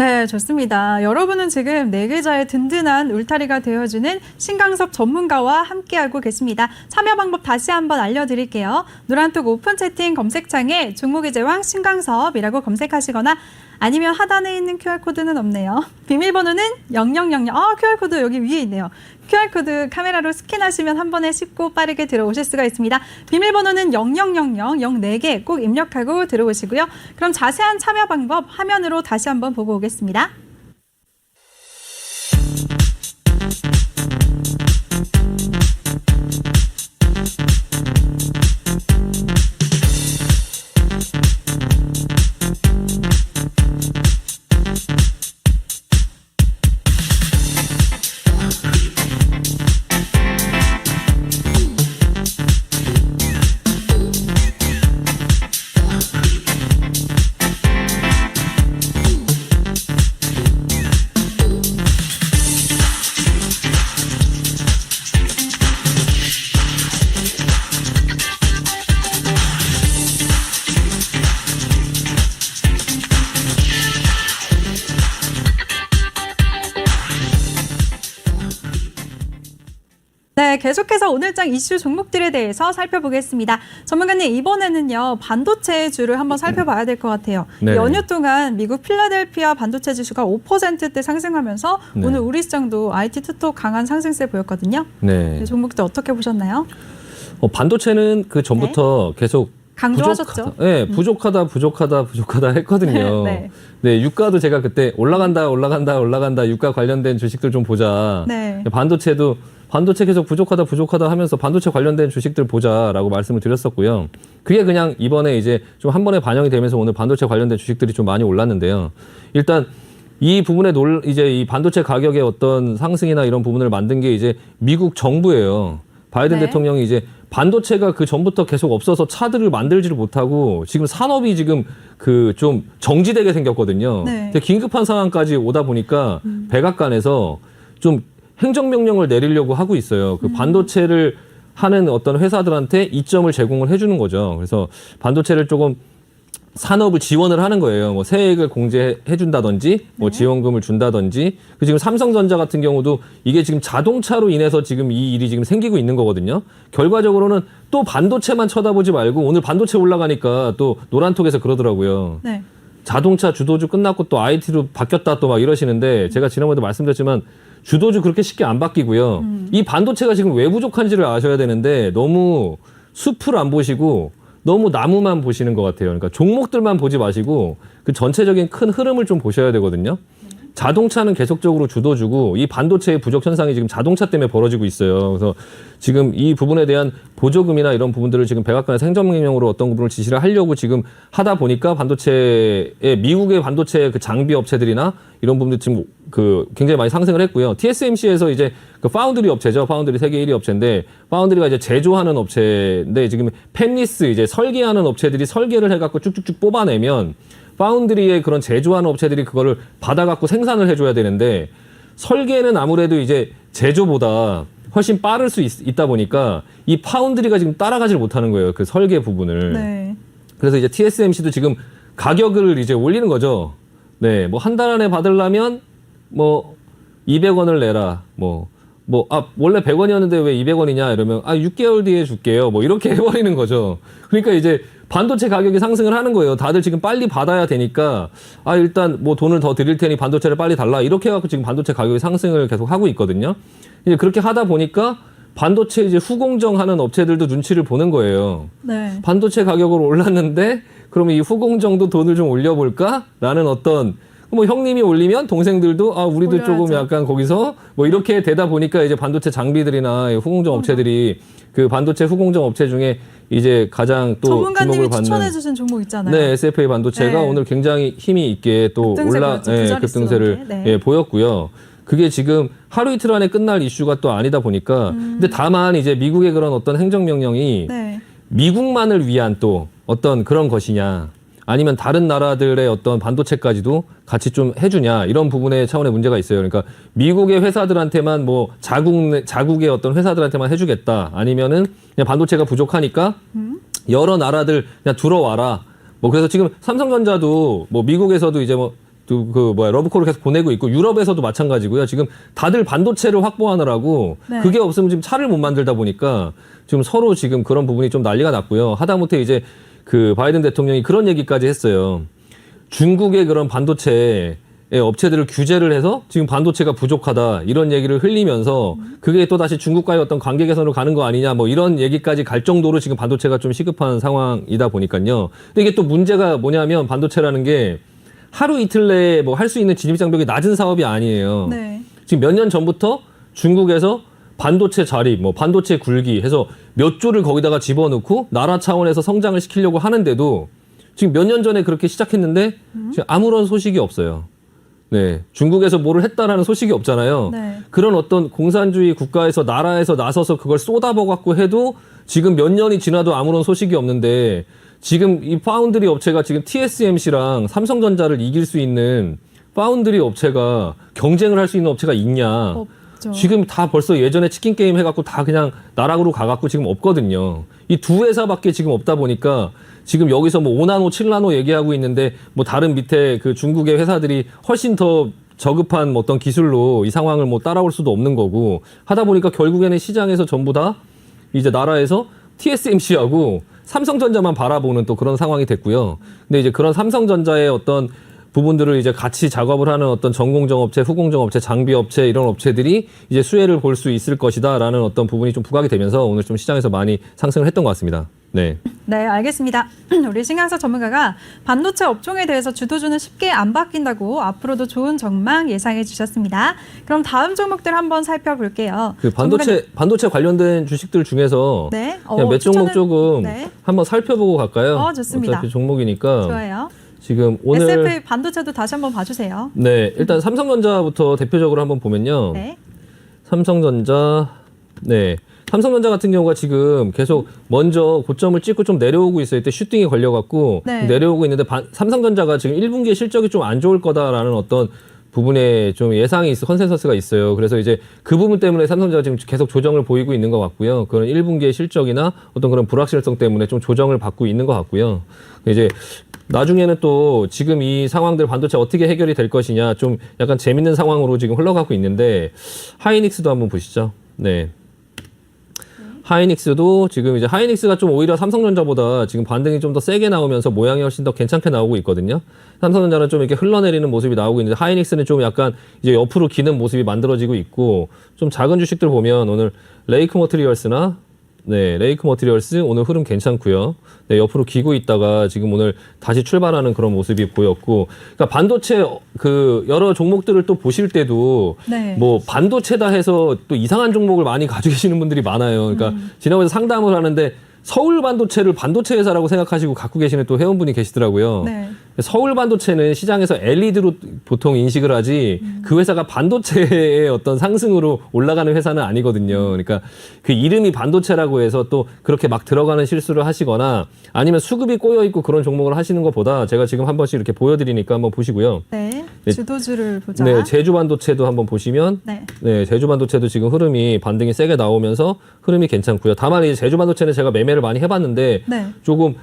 네, 좋습니다. 여러분은 지금 내 계좌의 든든한 울타리가 되어주는 신강섭 전문가와 함께하고 계십니다. 참여 방법 다시 한번 알려드릴게요. 노란톡 오픈 채팅 검색창에 종목의 제왕 신강섭이라고 검색하시거나 아니면 하단에 있는 QR코드는 없네요. 비밀번호는 0000. QR코드 여기 위에 있네요. QR코드 카메라로 스캔하시면 한 번에 쉽고 빠르게 들어오실 수가 있습니다. 비밀번호는 0000, 04개 꼭 입력하고 들어오시고요. 그럼 자세한 참여 방법 화면으로 다시 한번 보고 오겠습니다. 네, 계속해서 오늘장 이슈 종목들에 대해서 살펴보겠습니다. 전문가님, 이번에는요, 반도체주를 한번 살펴봐야 될 것 같아요. 네. 연휴 동안 미국 필라델피아 반도체 지수가 5%대 상승하면서 네. 오늘 우리 시장도 IT 투톱 강한 상승세 보였거든요. 네. 네, 종목들 어떻게 보셨나요? 반도체는 그 전부터 계속 강조하셨죠? 네, 부족하다 했거든요. 네. 네, 유가도 제가 그때 올라간다, 유가 관련된 주식들 좀 보자. 네. 반도체 계속 부족하다 하면서 반도체 관련된 주식들 보자라고 말씀을 드렸었고요. 그게 그냥 이번에 이제 좀 한 번에 반영이 되면서 오늘 반도체 관련된 주식들이 좀 많이 올랐는데요. 일단 이 부분에 이제 이 반도체 가격의 어떤 상승이나 이런 부분을 만든 게 이제 미국 정부예요. 바이든 네. 대통령이 이제 반도체가 그 전부터 계속 없어서 차들을 만들지를 못하고 지금 산업이 지금 그 좀 정지되게 생겼거든요. 네. 근데 긴급한 상황까지 오다 보니까 백악관에서 좀 행정명령을 내리려고 하고 있어요. 그 반도체를 하는 어떤 회사들한테 이점을 제공을 해주는 거죠. 그래서 반도체를 조금 산업을 지원을 하는 거예요. 뭐 세액을 공제해 준다든지, 뭐 지원금을 준다든지. 그 지금 삼성전자 같은 경우도 이게 지금 자동차로 인해서 지금 이 일이 지금 생기고 있는 거거든요. 결과적으로는 또 반도체만 쳐다보지 말고 오늘 반도체 올라가니까 또 노란톡에서 그러더라고요. 네. 자동차 주도주 끝났고 또 IT로 바뀌었다 또 막 이러시는데 제가 지난번에도 말씀드렸지만 주도주 그렇게 쉽게 안 바뀌고요. 이 반도체가 지금 왜 부족한지를 아셔야 되는데 너무 숲을 안 보시고 너무 나무만 보시는 것 같아요. 그러니까 종목들만 보지 마시고 그 전체적인 큰 흐름을 좀 보셔야 되거든요. 자동차는 계속적으로 주도주고 이 반도체의 부족 현상이 지금 자동차 때문에 벌어지고 있어요. 그래서 지금 이 부분에 대한 보조금이나 이런 부분들을 지금 백악관에서 행정명령으로 어떤 부분을 지시를 하려고 지금 하다 보니까 반도체의 미국의 반도체 그 장비 업체들이나 이런 부분들 지금 그 굉장히 많이 상승을 했고요. TSMC에서 이제 그 파운드리 업체죠. 파운드리 세계 1위 업체인데 파운드리가 이제 제조하는 업체인데 지금 팹리스 이제 설계하는 업체들이 설계를 해갖고 쭉쭉쭉 뽑아내면 파운드리의 그런 제조하는 업체들이 그거를 받아갖고 생산을 해줘야 되는데 설계는 아무래도 이제 제조보다 훨씬 빠를 수 있다 보니까 이 파운드리가 지금 따라가질 못하는 거예요. 그 설계 부분을. 네. 그래서 이제 TSMC도 지금 가격을 이제 올리는 거죠. 네, 뭐 한 달 안에 받으려면 뭐 200원을 내라. 원래 100원이었는데 왜 200원이냐 이러면 6개월 뒤에 줄게요. 뭐 이렇게 해버리는 거죠. 그러니까 이제 반도체 가격이 상승을 하는 거예요. 다들 지금 빨리 받아야 되니까 일단 뭐 돈을 더 드릴 테니 반도체를 빨리 달라. 이렇게 해갖고 지금 반도체 가격이 상승을 계속 하고 있거든요. 이제 그렇게 하다 보니까 반도체 이제 후공정하는 업체들도 눈치를 보는 거예요. 네. 반도체 가격으로 올랐는데 그러면 이 후공정도 돈을 좀 올려볼까라는 어떤 뭐 형님이 올리면 동생들도 우리도 올려야죠. 조금 약간 거기서 뭐 이렇게 되다 보니까 이제 반도체 장비들이나 후공정 업체들이 그 반도체 후공정 업체 중에 이제 가장 또 전문가님이 주목을 받는 추천해주신 종목 있잖아요. 네, SFA 반도체가 네. 오늘 굉장히 힘이 있게 또 급등세를 네. 보였고요. 그게 지금 하루 이틀 안에 끝날 이슈가 또 아니다 보니까 근데 다만 이제 미국의 그런 어떤 행정명령이 네. 미국만을 위한 또 어떤 그런 것이냐 아니면 다른 나라들의 어떤 반도체까지도 같이 좀 해주냐 이런 부분의 차원의 문제가 있어요. 그러니까 미국의 회사들한테만 뭐 자국의 어떤 회사들한테만 해주겠다 아니면은 그냥 반도체가 부족하니까 여러 나라들 그냥 들어와라. 뭐 그래서 지금 삼성전자도 뭐 미국에서도 이제 러브콜을 계속 보내고 있고 유럽에서도 마찬가지고요. 지금 다들 반도체를 확보하느라고 네. 그게 없으면 지금 차를 못 만들다 보니까 지금 서로 지금 그런 부분이 좀 난리가 났고요. 하다못해 이제 그 바이든 대통령이 그런 얘기까지 했어요. 중국의 그런 반도체 업체들을 규제를 해서 지금 반도체가 부족하다 이런 얘기를 흘리면서 그게 또 다시 중국과의 어떤 관계 개선으로 가는 거 아니냐 뭐 이런 얘기까지 갈 정도로 지금 반도체가 좀 시급한 상황이다 보니까요. 근데 이게 또 문제가 뭐냐면 반도체라는 게 하루 이틀 내에 뭐 할 수 있는 진입 장벽이 낮은 사업이 아니에요. 네. 지금 몇 년 전부터 중국에서 반도체 자립, 뭐 반도체 굴기 해서 몇 조를 거기다가 집어넣고 나라 차원에서 성장을 시키려고 하는데도 지금 몇 년 전에 그렇게 시작했는데 지금 아무런 소식이 없어요. 네, 중국에서 뭐를 했다라는 소식이 없잖아요. 네. 그런 어떤 공산주의 국가에서 나라에서 나서서 그걸 쏟아버 갖고 해도 지금 몇 년이 지나도 아무런 소식이 없는데 지금 이 파운드리 업체가 지금 TSMC랑 삼성전자를 이길 수 있는 파운드리 업체가 경쟁을 할 수 있는 업체가 있냐? 없죠. 지금 다 벌써 예전에 치킨 게임 해갖고 다 그냥 나락으로 가갖고 지금 없거든요. 이 두 회사밖에 지금 없다 보니까 지금 여기서 뭐 5나노, 7나노 얘기하고 있는데 뭐 다른 밑에 그 중국의 회사들이 훨씬 더 저급한 어떤 기술로 이 상황을 뭐 따라올 수도 없는 거고 하다 보니까 결국에는 시장에서 전부 다 이제 나라에서 TSMC하고 삼성전자만 바라보는 또 그런 상황이 됐고요. 근데 이제 그런 삼성전자의 어떤 부분들을 이제 같이 작업을 하는 어떤 전공정 업체, 후공정 업체, 장비 업체 이런 업체들이 이제 수혜를 볼 수 있을 것이다라는 어떤 부분이 좀 부각이 되면서 오늘 좀 시장에서 많이 상승을 했던 것 같습니다. 네. 네, 알겠습니다. 우리 신강석 전문가가 반도체 업종에 대해서 주도주는 쉽게 안 바뀐다고 앞으로도 좋은 전망 예상해 주셨습니다. 그럼 다음 종목들 한번 살펴볼게요. 그 반도체 관련된 주식들 중에서 네. 그냥 몇 종목 조금 네. 한번 살펴보고 갈까요? 좋습니다. 어차피 종목이니까. 좋아요. 지금 오늘 SFA 반도체도 다시 한번 봐주세요. 네, 일단 삼성전자부터 대표적으로 한번 보면요. 네. 삼성전자, 네, 삼성전자 같은 경우가 지금 계속 먼저 고점을 찍고 좀 내려오고 있어요. 이때 슈팅이 걸려갖고 네. 내려오고 있는데 삼성전자가 지금 1분기에 실적이 좀 안 좋을 거다라는 어떤 부분에 좀 예상이 컨센서스가 있어요. 그래서 이제 그 부분 때문에 삼성전자가 지금 계속 조정을 보이고 있는 것 같고요. 그런 1분기의 실적이나 어떤 그런 불확실성 때문에 좀 조정을 받고 있는 것 같고요. 이제 나중에는 또 지금 이 상황들 반도체 어떻게 해결이 될 것이냐 좀 약간 재밌는 상황으로 지금 흘러가고 있는데 하이닉스도 한번 보시죠. 네. 하이닉스도 지금 이제 하이닉스가 좀 오히려 삼성전자보다 지금 반등이 좀 더 세게 나오면서 모양이 훨씬 더 괜찮게 나오고 있거든요. 삼성전자는 좀 이렇게 흘러내리는 모습이 나오고 있는데 하이닉스는 좀 약간 이제 옆으로 기는 모습이 만들어지고 있고 좀 작은 주식들 보면 오늘 레이크 머티리얼스나 네, 레이크 머티리얼스 오늘 흐름 괜찮고요. 네, 옆으로 기고 있다가 지금 오늘 다시 출발하는 그런 모습이 보였고, 그러니까 반도체 그 여러 종목들을 또 보실 때도 네. 뭐 반도체다 해서 또 이상한 종목을 많이 가지고 계시는 분들이 많아요. 그러니까 지난번에 상담을 하는데 서울 반도체를 반도체 회사라고 생각하시고 갖고 계시는 또 회원분이 계시더라고요. 네. 서울 반도체는 시장에서 엘리드로 보통 인식을 하지 그 회사가 반도체의 어떤 상승으로 올라가는 회사는 아니거든요. 그러니까 그 이름이 반도체라고 해서 또 그렇게 막 들어가는 실수를 하시거나 아니면 수급이 꼬여 있고 그런 종목을 하시는 것보다 제가 지금 한 번씩 이렇게 보여드리니까 한번 보시고요. 네. 네. 주도주를 보자. 네, 제주 반도체도 한번 보시면 네. 네, 제주 반도체도 지금 흐름이 반등이 세게 나오면서 흐름이 괜찮고요. 다만 이제 제주 반도체는 제가 매매를 많이 해봤는데 네. 조금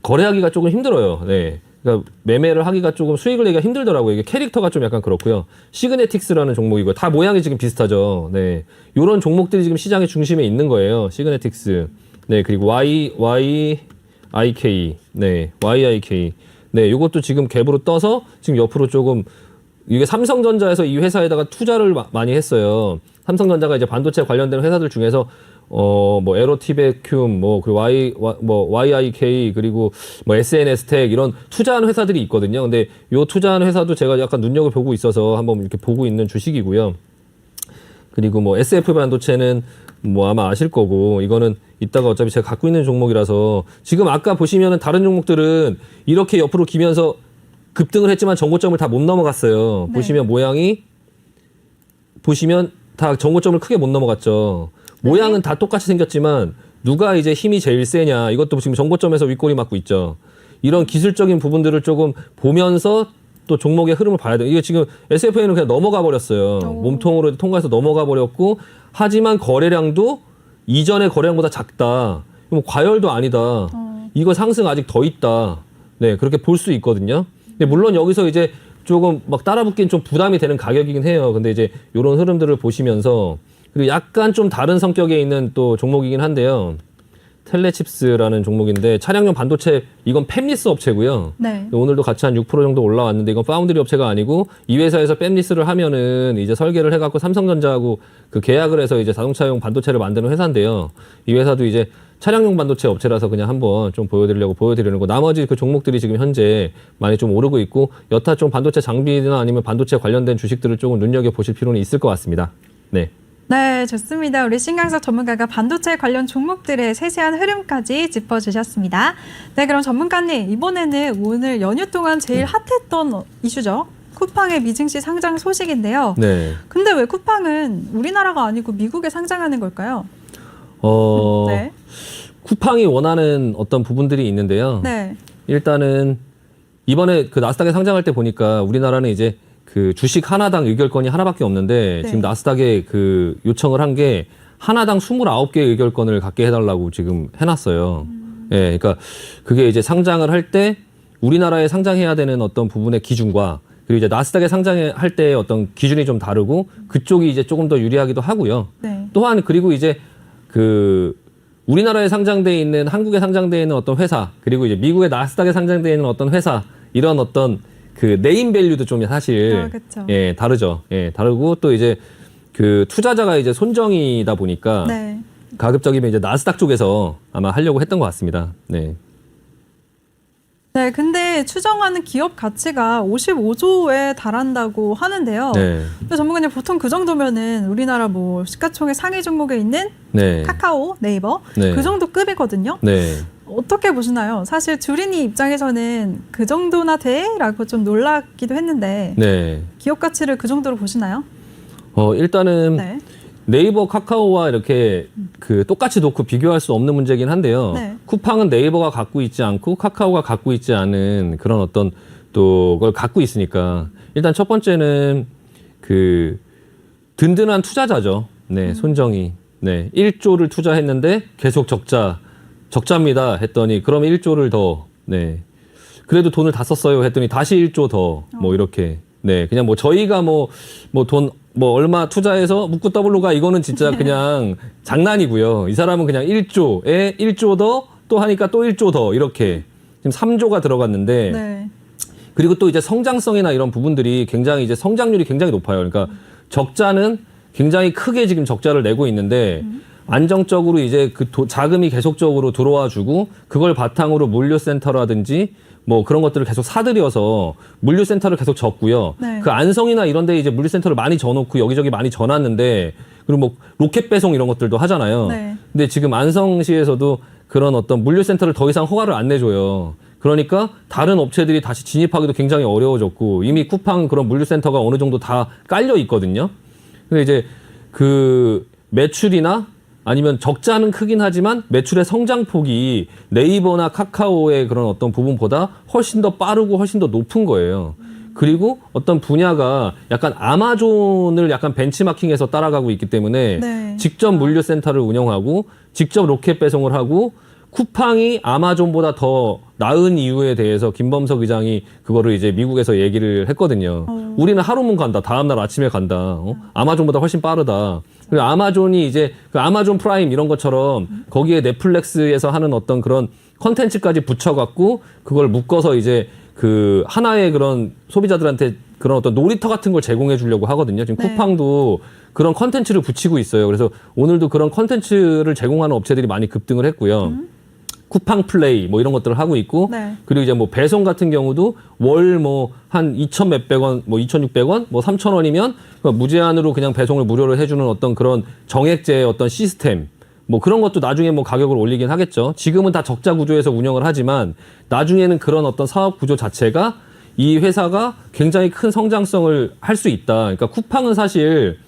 거래하기가 조금 힘들어요. 네. 그러니까 매매를 하기가 조금 수익을 내기가 힘들더라고요. 이게 캐릭터가 좀 약간 그렇고요. 시그네틱스라는 종목이고요. 다 모양이 지금 비슷하죠. 네. 요런 종목들이 지금 시장의 중심에 있는 거예요. 시그네틱스. 네. 그리고 YIK. 네. YIK. 네. 요것도 지금 갭으로 떠서 지금 옆으로 조금 이게 삼성전자에서 이 회사에다가 투자를 많이 했어요. 삼성전자가 이제 반도체 관련된 회사들 중에서 뭐 에로티베큐um 그리고 YIK 그리고 뭐 SNS텍 이런 투자한 회사들이 있거든요. 근데 요 투자한 회사도 제가 약간 눈여겨보고 있어서 한번 이렇게 보고 있는 주식이고요. 그리고 뭐 SF 반도체는 뭐 아마 아실 거고 이거는 이따가 어차피 제가 갖고 있는 종목이라서 지금 아까 보시면은 다른 종목들은 이렇게 옆으로 기면서 급등을 했지만 정고점을 다 못 넘어갔어요. 네. 보시면 모양이 보시면 다 정고점을 크게 못 넘어갔죠. 모양은 다 똑같이 생겼지만 누가 이제 힘이 제일 세냐 이것도 지금 정고점에서 윗꼬리 맞고 있죠. 이런 기술적인 부분들을 조금 보면서 또 종목의 흐름을 봐야 돼요. 이게 지금 SFA는 그냥 넘어가 버렸어요. 몸통으로 통과해서 넘어가 버렸고 하지만 거래량도 이전의 거래량보다 작다. 뭐 과열도 아니다. 이거 상승 아직 더 있다. 네, 그렇게 볼 수 있거든요. 근데 물론 여기서 이제 조금 막 따라붙긴 좀 부담이 되는 가격이긴 해요. 근데 이제 이런 흐름들을 보시면서 그리고 약간 좀 다른 성격에 있는 또 종목이긴 한데요. 텔레칩스라는 종목인데 차량용 반도체 이건 팹리스 업체고요. 네. 오늘도 같이 한 6% 정도 올라왔는데 이건 파운드리 업체가 아니고 이 회사에서 팹리스를 하면은 이제 설계를 해갖고 삼성전자하고 그 계약을 해서 이제 자동차용 반도체를 만드는 회사인데요. 이 회사도 이제 차량용 반도체 업체라서 그냥 한번 좀 보여드리는 거. 나머지 그 종목들이 지금 현재 많이 좀 오르고 있고 여타 좀 반도체 장비나 아니면 반도체 관련된 주식들을 조금 눈여겨 보실 필요는 있을 것 같습니다. 네. 네, 좋습니다. 우리 신강석 전문가가 반도체 관련 종목들의 세세한 흐름까지 짚어주셨습니다. 네, 그럼 전문가님 이번에는 오늘 연휴 동안 제일 핫했던 이슈죠. 쿠팡의 미증시 상장 소식인데요. 네. 근데 왜 쿠팡은 우리나라가 아니고 미국에 상장하는 걸까요? 네. 쿠팡이 원하는 어떤 부분들이 있는데요. 네. 일단은 이번에 그 나스닥에 상장할 때 보니까 우리나라는 이제 그 주식 하나당 의결권이 하나밖에 없는데 네. 지금 나스닥에 그 요청을 한 게 하나당 29개의 의결권을 갖게 해달라고 지금 해놨어요. 예, 그러니까 그게 이제 상장을 할 때 우리나라에 상장해야 되는 어떤 부분의 기준과 그리고 이제 나스닥에 상장할 때 어떤 기준이 좀 다르고 그쪽이 이제 조금 더 유리하기도 하고요. 네. 또한 그리고 이제 그 우리나라에 상장돼 있는 한국에 상장돼 있는 어떤 회사 그리고 이제 미국의 나스닥에 상장돼 있는 어떤 회사 이런 어떤 그 네임 밸류도 좀 사실 예, 다르죠. 예, 다르고 또 이제 그 투자자가 이제 손정이다 보니까 네. 가급적이면 이제 나스닥 쪽에서 아마 하려고 했던 것 같습니다. 네. 네, 근데 추정하는 기업 가치가 55조에 달한다고 하는데요. 네. 근데 전문가님 보통 그 정도면은 우리나라 뭐 시가총액 상위 종목에 있는 네. 카카오, 네이버 네. 그 정도 급이거든요. 네. 어떻게 보시나요? 사실 주린이 입장에서는 그 정도나 돼? 라고 좀 놀랐기도 했는데 네. 기업 가치를 그 정도로 보시나요? 일단은 네. 네이버, 카카오와 이렇게 그 똑같이 놓고 비교할 수 없는 문제긴 한데요. 네. 쿠팡은 네이버가 갖고 있지 않고 카카오가 갖고 있지 않은 그런 어떤 또 그걸 갖고 있으니까 일단 첫 번째는 그 든든한 투자자죠. 네, 손정희. 네, 1조를 투자했는데 계속 적자입니다 했더니 그럼 1조를 더, 네. 그래도 돈을 다 썼어요 했더니 다시 1조 더, 뭐 이렇게. 네, 그냥 뭐 저희가 뭐 돈 얼마 투자해서 묵고 더블로가 이거는 진짜 그냥 장난이고요. 이 사람은 그냥 1조에 1조 더 또 하니까 또 1조 더 이렇게 지금 3조가 들어갔는데 네. 그리고 또 이제 성장성이나 이런 부분들이 굉장히 이제 성장률이 굉장히 높아요. 그러니까 적자는 굉장히 크게 지금 적자를 내고 있는데 안정적으로 이제 그 자금이 계속적으로 들어와 주고 그걸 바탕으로 물류센터라든지 뭐 그런 것들을 계속 사들여서 물류센터를 계속 졌고요. 네. 그 안성이나 이런 데 이제 물류센터를 많이 져놓고 여기저기 많이 져놨는데 그리고 뭐 로켓 배송 이런 것들도 하잖아요. 네. 근데 지금 안성시에서도 그런 어떤 물류센터를 더 이상 허가를 안 내줘요. 그러니까 다른 업체들이 다시 진입하기도 굉장히 어려워졌고 이미 쿠팡 그런 물류센터가 어느 정도 다 깔려 있거든요. 근데 이제 그 매출이나 아니면 적자는 크긴 하지만 매출의 성장폭이 네이버나 카카오의 그런 어떤 부분보다 훨씬 더 빠르고 훨씬 더 높은 거예요. 그리고 어떤 분야가 약간 아마존을 약간 벤치마킹해서 따라가고 있기 때문에 네. 직접 물류센터를 운영하고 직접 로켓 배송을 하고 쿠팡이 아마존보다 더 나은 이유에 대해서 김범석 의장이 그거를 이제 미국에서 얘기를 했거든요. 우리는 하루면 간다. 다음날 아침에 간다. 아마존보다 훨씬 빠르다. 그리고 아마존이 이제 그 아마존 프라임 이런 것처럼 거기에 넷플릭스에서 하는 어떤 그런 컨텐츠까지 붙여갖고 그걸 묶어서 이제 그 하나의 그런 소비자들한테 그런 어떤 놀이터 같은 걸 제공해 주려고 하거든요. 지금 네. 쿠팡도 그런 컨텐츠를 붙이고 있어요. 그래서 오늘도 그런 컨텐츠를 제공하는 업체들이 많이 급등을 했고요. 쿠팡 플레이 뭐 이런 것들을 하고 있고 네. 그리고 이제 뭐 배송 같은 경우도 월 뭐 한 2,000 몇백 원, 뭐 2,600원, 뭐 3,000원이면 무제한으로 그냥 배송을 무료로 해주는 어떤 그런 정액제의 어떤 시스템 뭐 그런 것도 나중에 뭐 가격을 올리긴 하겠죠. 지금은 다 적자 구조에서 운영을 하지만 나중에는 그런 어떤 사업 구조 자체가 이 회사가 굉장히 큰 성장성을 할 수 있다. 그러니까 쿠팡은 사실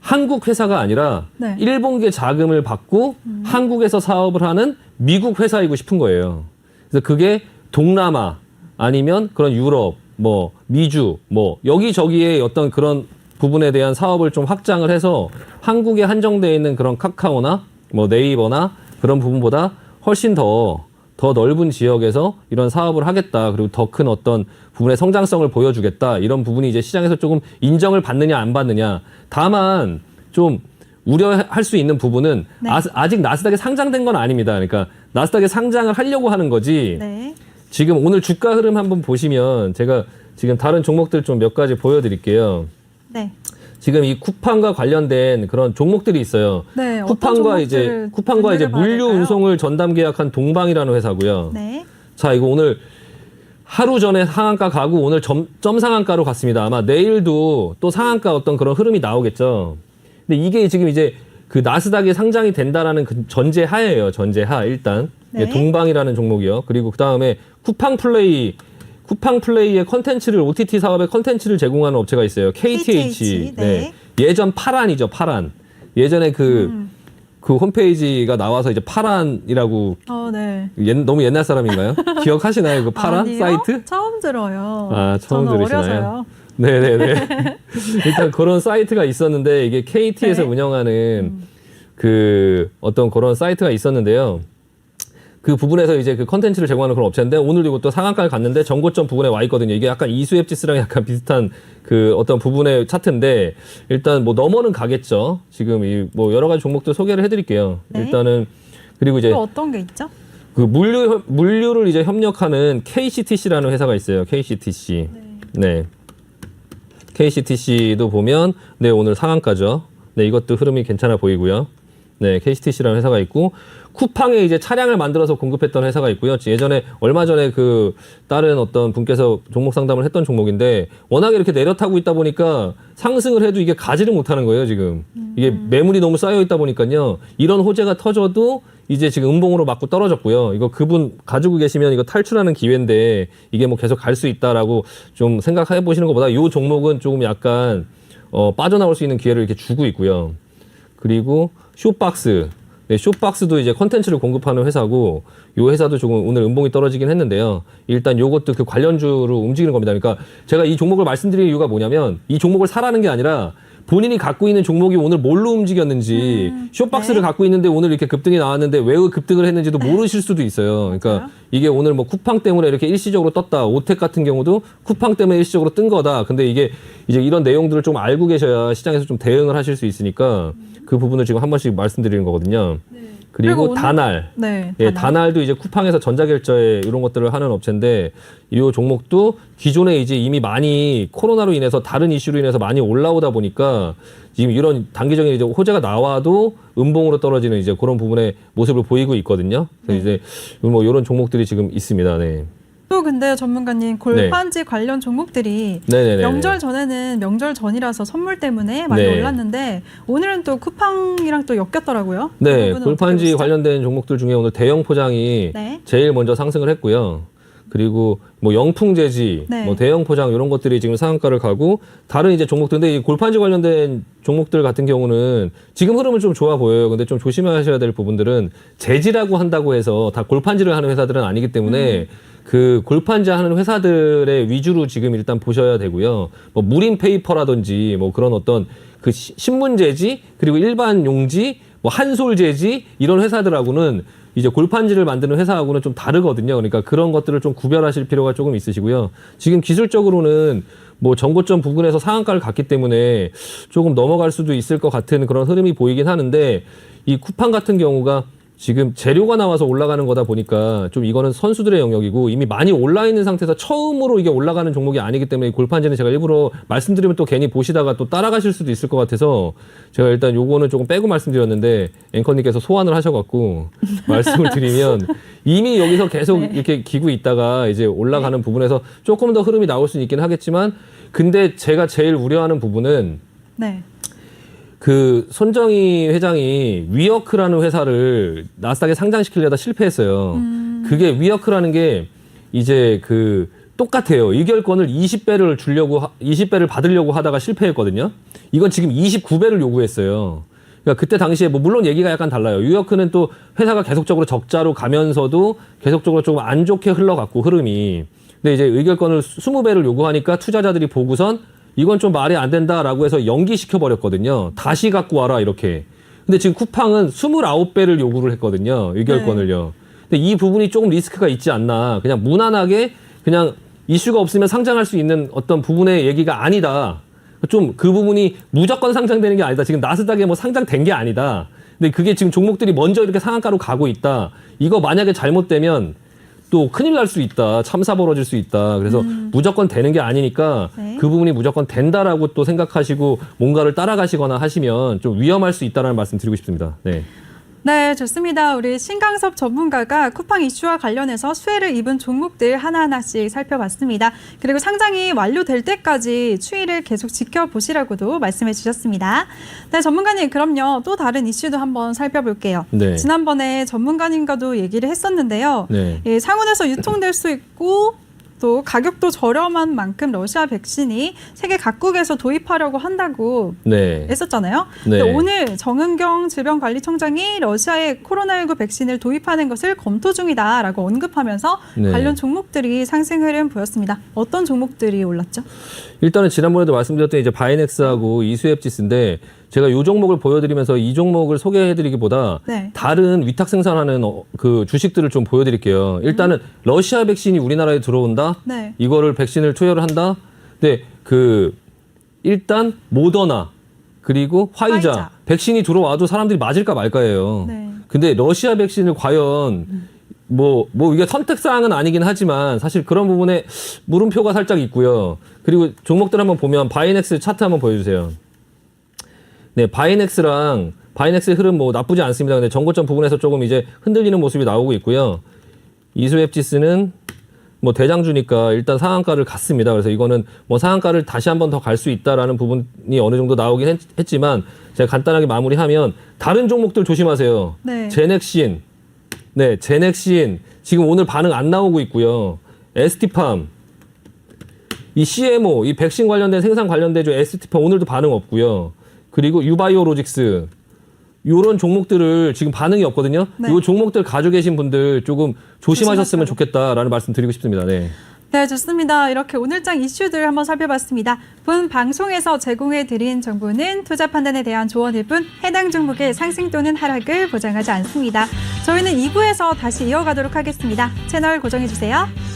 한국 회사가 아니라 네. 일본계 자금을 받고 한국에서 사업을 하는 미국 회사이고 싶은 거예요. 그래서 그게 동남아 아니면 그런 유럽, 뭐 미주, 뭐 여기저기에 어떤 그런 부분에 대한 사업을 좀 확장을 해서 한국에 한정되어 있는 그런 카카오나 뭐 네이버나 그런 부분보다 훨씬 더 넓은 지역에서 이런 사업을 하겠다. 그리고 더 큰 어떤 부분의 성장성을 보여주겠다. 이런 부분이 이제 시장에서 조금 인정을 받느냐 안 받느냐. 다만 좀 우려할 수 있는 부분은 네. 아직 나스닥에 상장된 건 아닙니다. 그러니까 나스닥에 상장을 하려고 하는 거지. 네. 지금 오늘 주가 흐름 한번 보시면 제가 지금 다른 종목들 좀 몇 가지 보여드릴게요. 네. 지금 이 쿠팡과 관련된 그런 종목들이 있어요. 네. 쿠팡과 이제 물류 운송을 전담 계약한 동방이라는 회사고요. 네. 자, 이거 오늘 하루 전에 상한가 가고 오늘 점 상한가로 갔습니다. 아마 내일도 또 상한가 어떤 그런 흐름이 나오겠죠. 근데 이게 지금 이제 그 나스닥에 상장이 된다라는 그 전제하예요. 전제하 일단. 네. 동방이라는 종목이요. 그리고 그다음에 쿠팡 플레이의 컨텐츠를 OTT 사업의 컨텐츠를 제공하는 업체가 있어요. KTH. 네. 예전 파란이죠. 파란. 예전에 그 홈페이지가 나와서 이제 파란이라고 네. 너무 옛날 사람인가요? 기억하시나요? 그 파란 아니요? 사이트? 처음 들어요. 아, 처음 저는 들으시나요? 어려서요. 네네네. 일단 그런 사이트가 있었는데 이게 KT에서 네. 운영하는 그 어떤 그런 사이트가 있었는데요. 그 부분에서 이제 그 컨텐츠를 제공하는 그런 업체인데 오늘도 이것도 상한가를 갔는데 전고점 부분에 와 있거든요. 이게 약간 이수앱지스랑 약간 비슷한 그 어떤 부분의 차트인데 일단 뭐 넘어는 가겠죠. 지금 이 뭐 여러 가지 종목들 소개를 해드릴게요. 네. 일단은 그리고 이제 또 어떤 게 있죠? 그 물류를 이제 협력하는 KCTC라는 회사가 있어요. KCTC. 네. KCTC도 보면 네 오늘 상한가죠. 네 이것도 흐름이 괜찮아 보이고요. 네 KCTC라는 회사가 있고 쿠팡에 이제 차량을 만들어서 공급했던 회사가 있고요. 예전에 얼마 전에 그 다른 어떤 분께서 종목 상담을 했던 종목인데 워낙에 이렇게 내려타고 있다 보니까 상승을 해도 이게 가지를 못하는 거예요. 지금 이게 매물이 너무 쌓여 있다 보니까요. 이런 호재가 터져도 이제 지금 음봉으로 맞고 떨어졌고요. 이거 그분 가지고 계시면 이거 탈출하는 기회인데 이게 뭐 계속 갈 수 있다라고 좀 생각해 보시는 것보다 이 종목은 조금 약간 빠져나올 수 있는 기회를 이렇게 주고 있고요. 그리고 쇼박스. 네, 쇼박스도 이제 컨텐츠를 공급하는 회사고, 요 회사도 조금 오늘 음봉이 떨어지긴 했는데요. 일단 요것도 그 관련주로 움직이는 겁니다. 그러니까 제가 이 종목을 말씀드리는 이유가 뭐냐면, 이 종목을 사라는 게 아니라 본인이 갖고 있는 종목이 오늘 뭘로 움직였는지, 쇼박스를 네. 갖고 있는데 오늘 이렇게 급등이 나왔는데 왜 급등을 했는지도 모르실 수도 있어요. 그러니까 맞아요. 이게 오늘 뭐 쿠팡 때문에 이렇게 일시적으로 떴다. 오텍 같은 경우도 쿠팡 때문에 일시적으로 뜬 거다. 근데 이게 이제 이런 내용들을 좀 알고 계셔야 시장에서 좀 대응을 하실 수 있으니까 그 부분을 지금 한 번씩 말씀드리는 거거든요. 그리고 오늘- 다날. 네, 예, 다날도 이제 쿠팡에서 전자결제 이런 것들을 하는 업체인데, 이 종목도 기존에 이제 이미 많이 코로나로 인해서 다른 이슈로 인해서 많이 올라오다 보니까 지금 이런 단기적인 이제 호재가 나와도 음봉으로 떨어지는 이제 그런 부분의 모습을 보이고 있거든요. 그래서 이제 뭐 이런 종목들이 지금 있습니다. 네. 또 근데 전문가님 골판지 관련 종목들이 네네네. 명절 전에는 명절 전이라서 선물 때문에 많이 네. 올랐는데 오늘은 또 쿠팡이랑 또 엮였더라고요. 그 네, 부분은 골판지 어떻게 보시죠? 관련된 종목들 중에 오늘 대형 포장이 네. 제일 먼저 상승을 했고요. 그리고 뭐 영풍재지, 네. 뭐 대형 포장 이런 것들이 지금 상한가를 가고, 다른 이제 종목들, 근데 이 골판지 관련된 종목들 같은 경우는 지금 흐름은 좀 좋아 보여요. 근데 좀 조심하셔야 될 부분들은, 재지라고 한다고 해서 다 골판지를 하는 회사들은 아니기 때문에 그 골판지 하는 회사들의 위주로 지금 일단 보셔야 되고요. 뭐 무림 페이퍼라든지 뭐 그런 어떤 그 신문 재지, 그리고 일반 용지, 뭐 한솔 재지 이런 회사들하고는 이제 골판지를 만드는 회사하고는 좀 다르거든요. 그러니까 그런 것들을 좀 구별하실 필요가 조금 있으시고요. 지금 기술적으로는 뭐 전고점 부근에서 상한가를 갔기 때문에 조금 넘어갈 수도 있을 것 같은 그런 흐름이 보이긴 하는데, 이 쿠팡 같은 경우가 지금 재료가 나와서 올라가는 거다 보니까 좀 이거는 선수들의 영역이고, 이미 많이 올라 있는 상태에서 처음으로 이게 올라가는 종목이 아니기 때문에 이 골판지는 제가 일부러 말씀드리면 또 괜히 보시다가 또 따라가실 수도 있을 것 같아서 제가 일단 요거는 조금 빼고 말씀드렸는데, 앵커님께서 소환을 하셔갖고 말씀을 드리면, 이미 여기서 계속 이렇게 기고 있다가 이제 올라가는 부분에서 조금 더 흐름이 나올 수는 있긴 하겠지만, 근데 제가 제일 우려하는 부분은 네. 그 손정희 회장이 위어크라는 회사를 나스닥에 상장시키려다 실패했어요. 그게 위어크라는 게 이제 그 똑같아요. 의결권을 20배를 받으려고 하다가 실패했거든요. 이건 지금 29배를 요구했어요. 그러니까 그때 당시에 뭐 물론 얘기가 약간 달라요. 위어크는 또 회사가 계속적으로 적자로 가면서도 계속적으로 조금 안 좋게 흘러갔고, 흐름이. 근데 이제 의결권을 20배를 요구하니까 투자자들이 보고선 이건 좀 말이 안 된다라고 해서 연기시켜 버렸거든요. 다시 갖고 와라 이렇게. 근데 지금 쿠팡은 29배를 요구를 했거든요. 의결권을요. 근데 이 부분이 조금 리스크가 있지 않나. 그냥 무난하게 그냥 이슈가 없으면 상장할 수 있는 어떤 부분의 얘기가 아니다. 좀 그 부분이 무조건 상장되는 게 아니다. 지금 나스닥에 뭐 상장된 게 아니다. 근데 그게 지금 종목들이 먼저 이렇게 상한가로 가고 있다. 이거 만약에 잘못되면 또 큰일 날 수 있다. 참사 벌어질 수 있다. 그래서 무조건 되는 게 아니니까 네. 그 부분이 무조건 된다라고 또 생각하시고 뭔가를 따라가시거나 하시면 좀 위험할 수 있다라는 말씀 드리고 싶습니다. 네. 네, 좋습니다. 우리 신강섭 전문가가 쿠팡 이슈와 관련해서 수혜를 입은 종목들 하나하나씩 살펴봤습니다. 그리고 상장이 완료될 때까지 추이를 계속 지켜보시라고도 말씀해 주셨습니다. 네, 전문가님, 그럼요. 또 다른 이슈도 한번 살펴볼게요. 네. 지난번에 전문가님과도 얘기를 했었는데요. 네. 예, 상온에서 유통될 수 있고 또 가격도 저렴한 만큼 러시아 백신이 세계 각국에서 도입하려고 한다고 네. 했었잖아요. 네. 근데 오늘 정은경 질병관리청장이 러시아에 코로나19 백신을 도입하는 것을 검토 중이다라고 언급하면서 네. 관련 종목들이 상승 흐름 보였습니다. 어떤 종목들이 올랐죠? 일단은 지난번에도 말씀드렸던 이제 바이넥스하고 이수앱지스인데, 제가 이 종목을 보여드리면서 이 종목을 소개해드리기보다 네. 다른 위탁 생산하는 그 주식들을 좀 보여드릴게요. 일단은 러시아 백신이 우리나라에 들어온다. 네. 이거를 백신을 투여를 한다. 근데 그 일단 모더나 그리고 화이자. 백신이 들어와도 사람들이 맞을까 말까예요. 네. 근데 러시아 백신을 과연 뭐 이게 선택사항은 아니긴 하지만 사실 그런 부분에 물음표가 살짝 있고요. 그리고 종목들 한번 보면 바이넥스 차트 한번 보여주세요. 네, 바이넥스 흐름 뭐 나쁘지 않습니다. 근데 전고점 부분에서 조금 이제 흔들리는 모습이 나오고 있고요. 이수앱지스는 뭐 대장주니까 일단 상한가를 갔습니다. 그래서 이거는 뭐 상한가를 다시 한번 더 갈 수 있다라는 부분이 어느 정도 나오긴 했지만, 제가 간단하게 마무리하면 다른 종목들 조심하세요. 네. 제넥신. 네, 제넥신 지금 오늘 반응 안 나오고 있고요. ST팜, 이 CMO, 이 백신 관련된 생산 관련된 ST팜 오늘도 반응 없고요. 그리고 유바이오로직스, 요런 종목들을 지금 반응이 없거든요. 네. 요 종목들 가지고 계신 분들 조금 조심하셨으면 좋겠다라는 말씀 드리고 싶습니다. 네. 네, 좋습니다. 이렇게 오늘장 이슈들 한번 살펴봤습니다. 본 방송에서 제공해드린 정보는 투자 판단에 대한 조언일 뿐 해당 종목의 상승 또는 하락을 보장하지 않습니다. 저희는 2부에서 다시 이어가도록 하겠습니다. 채널 고정해주세요.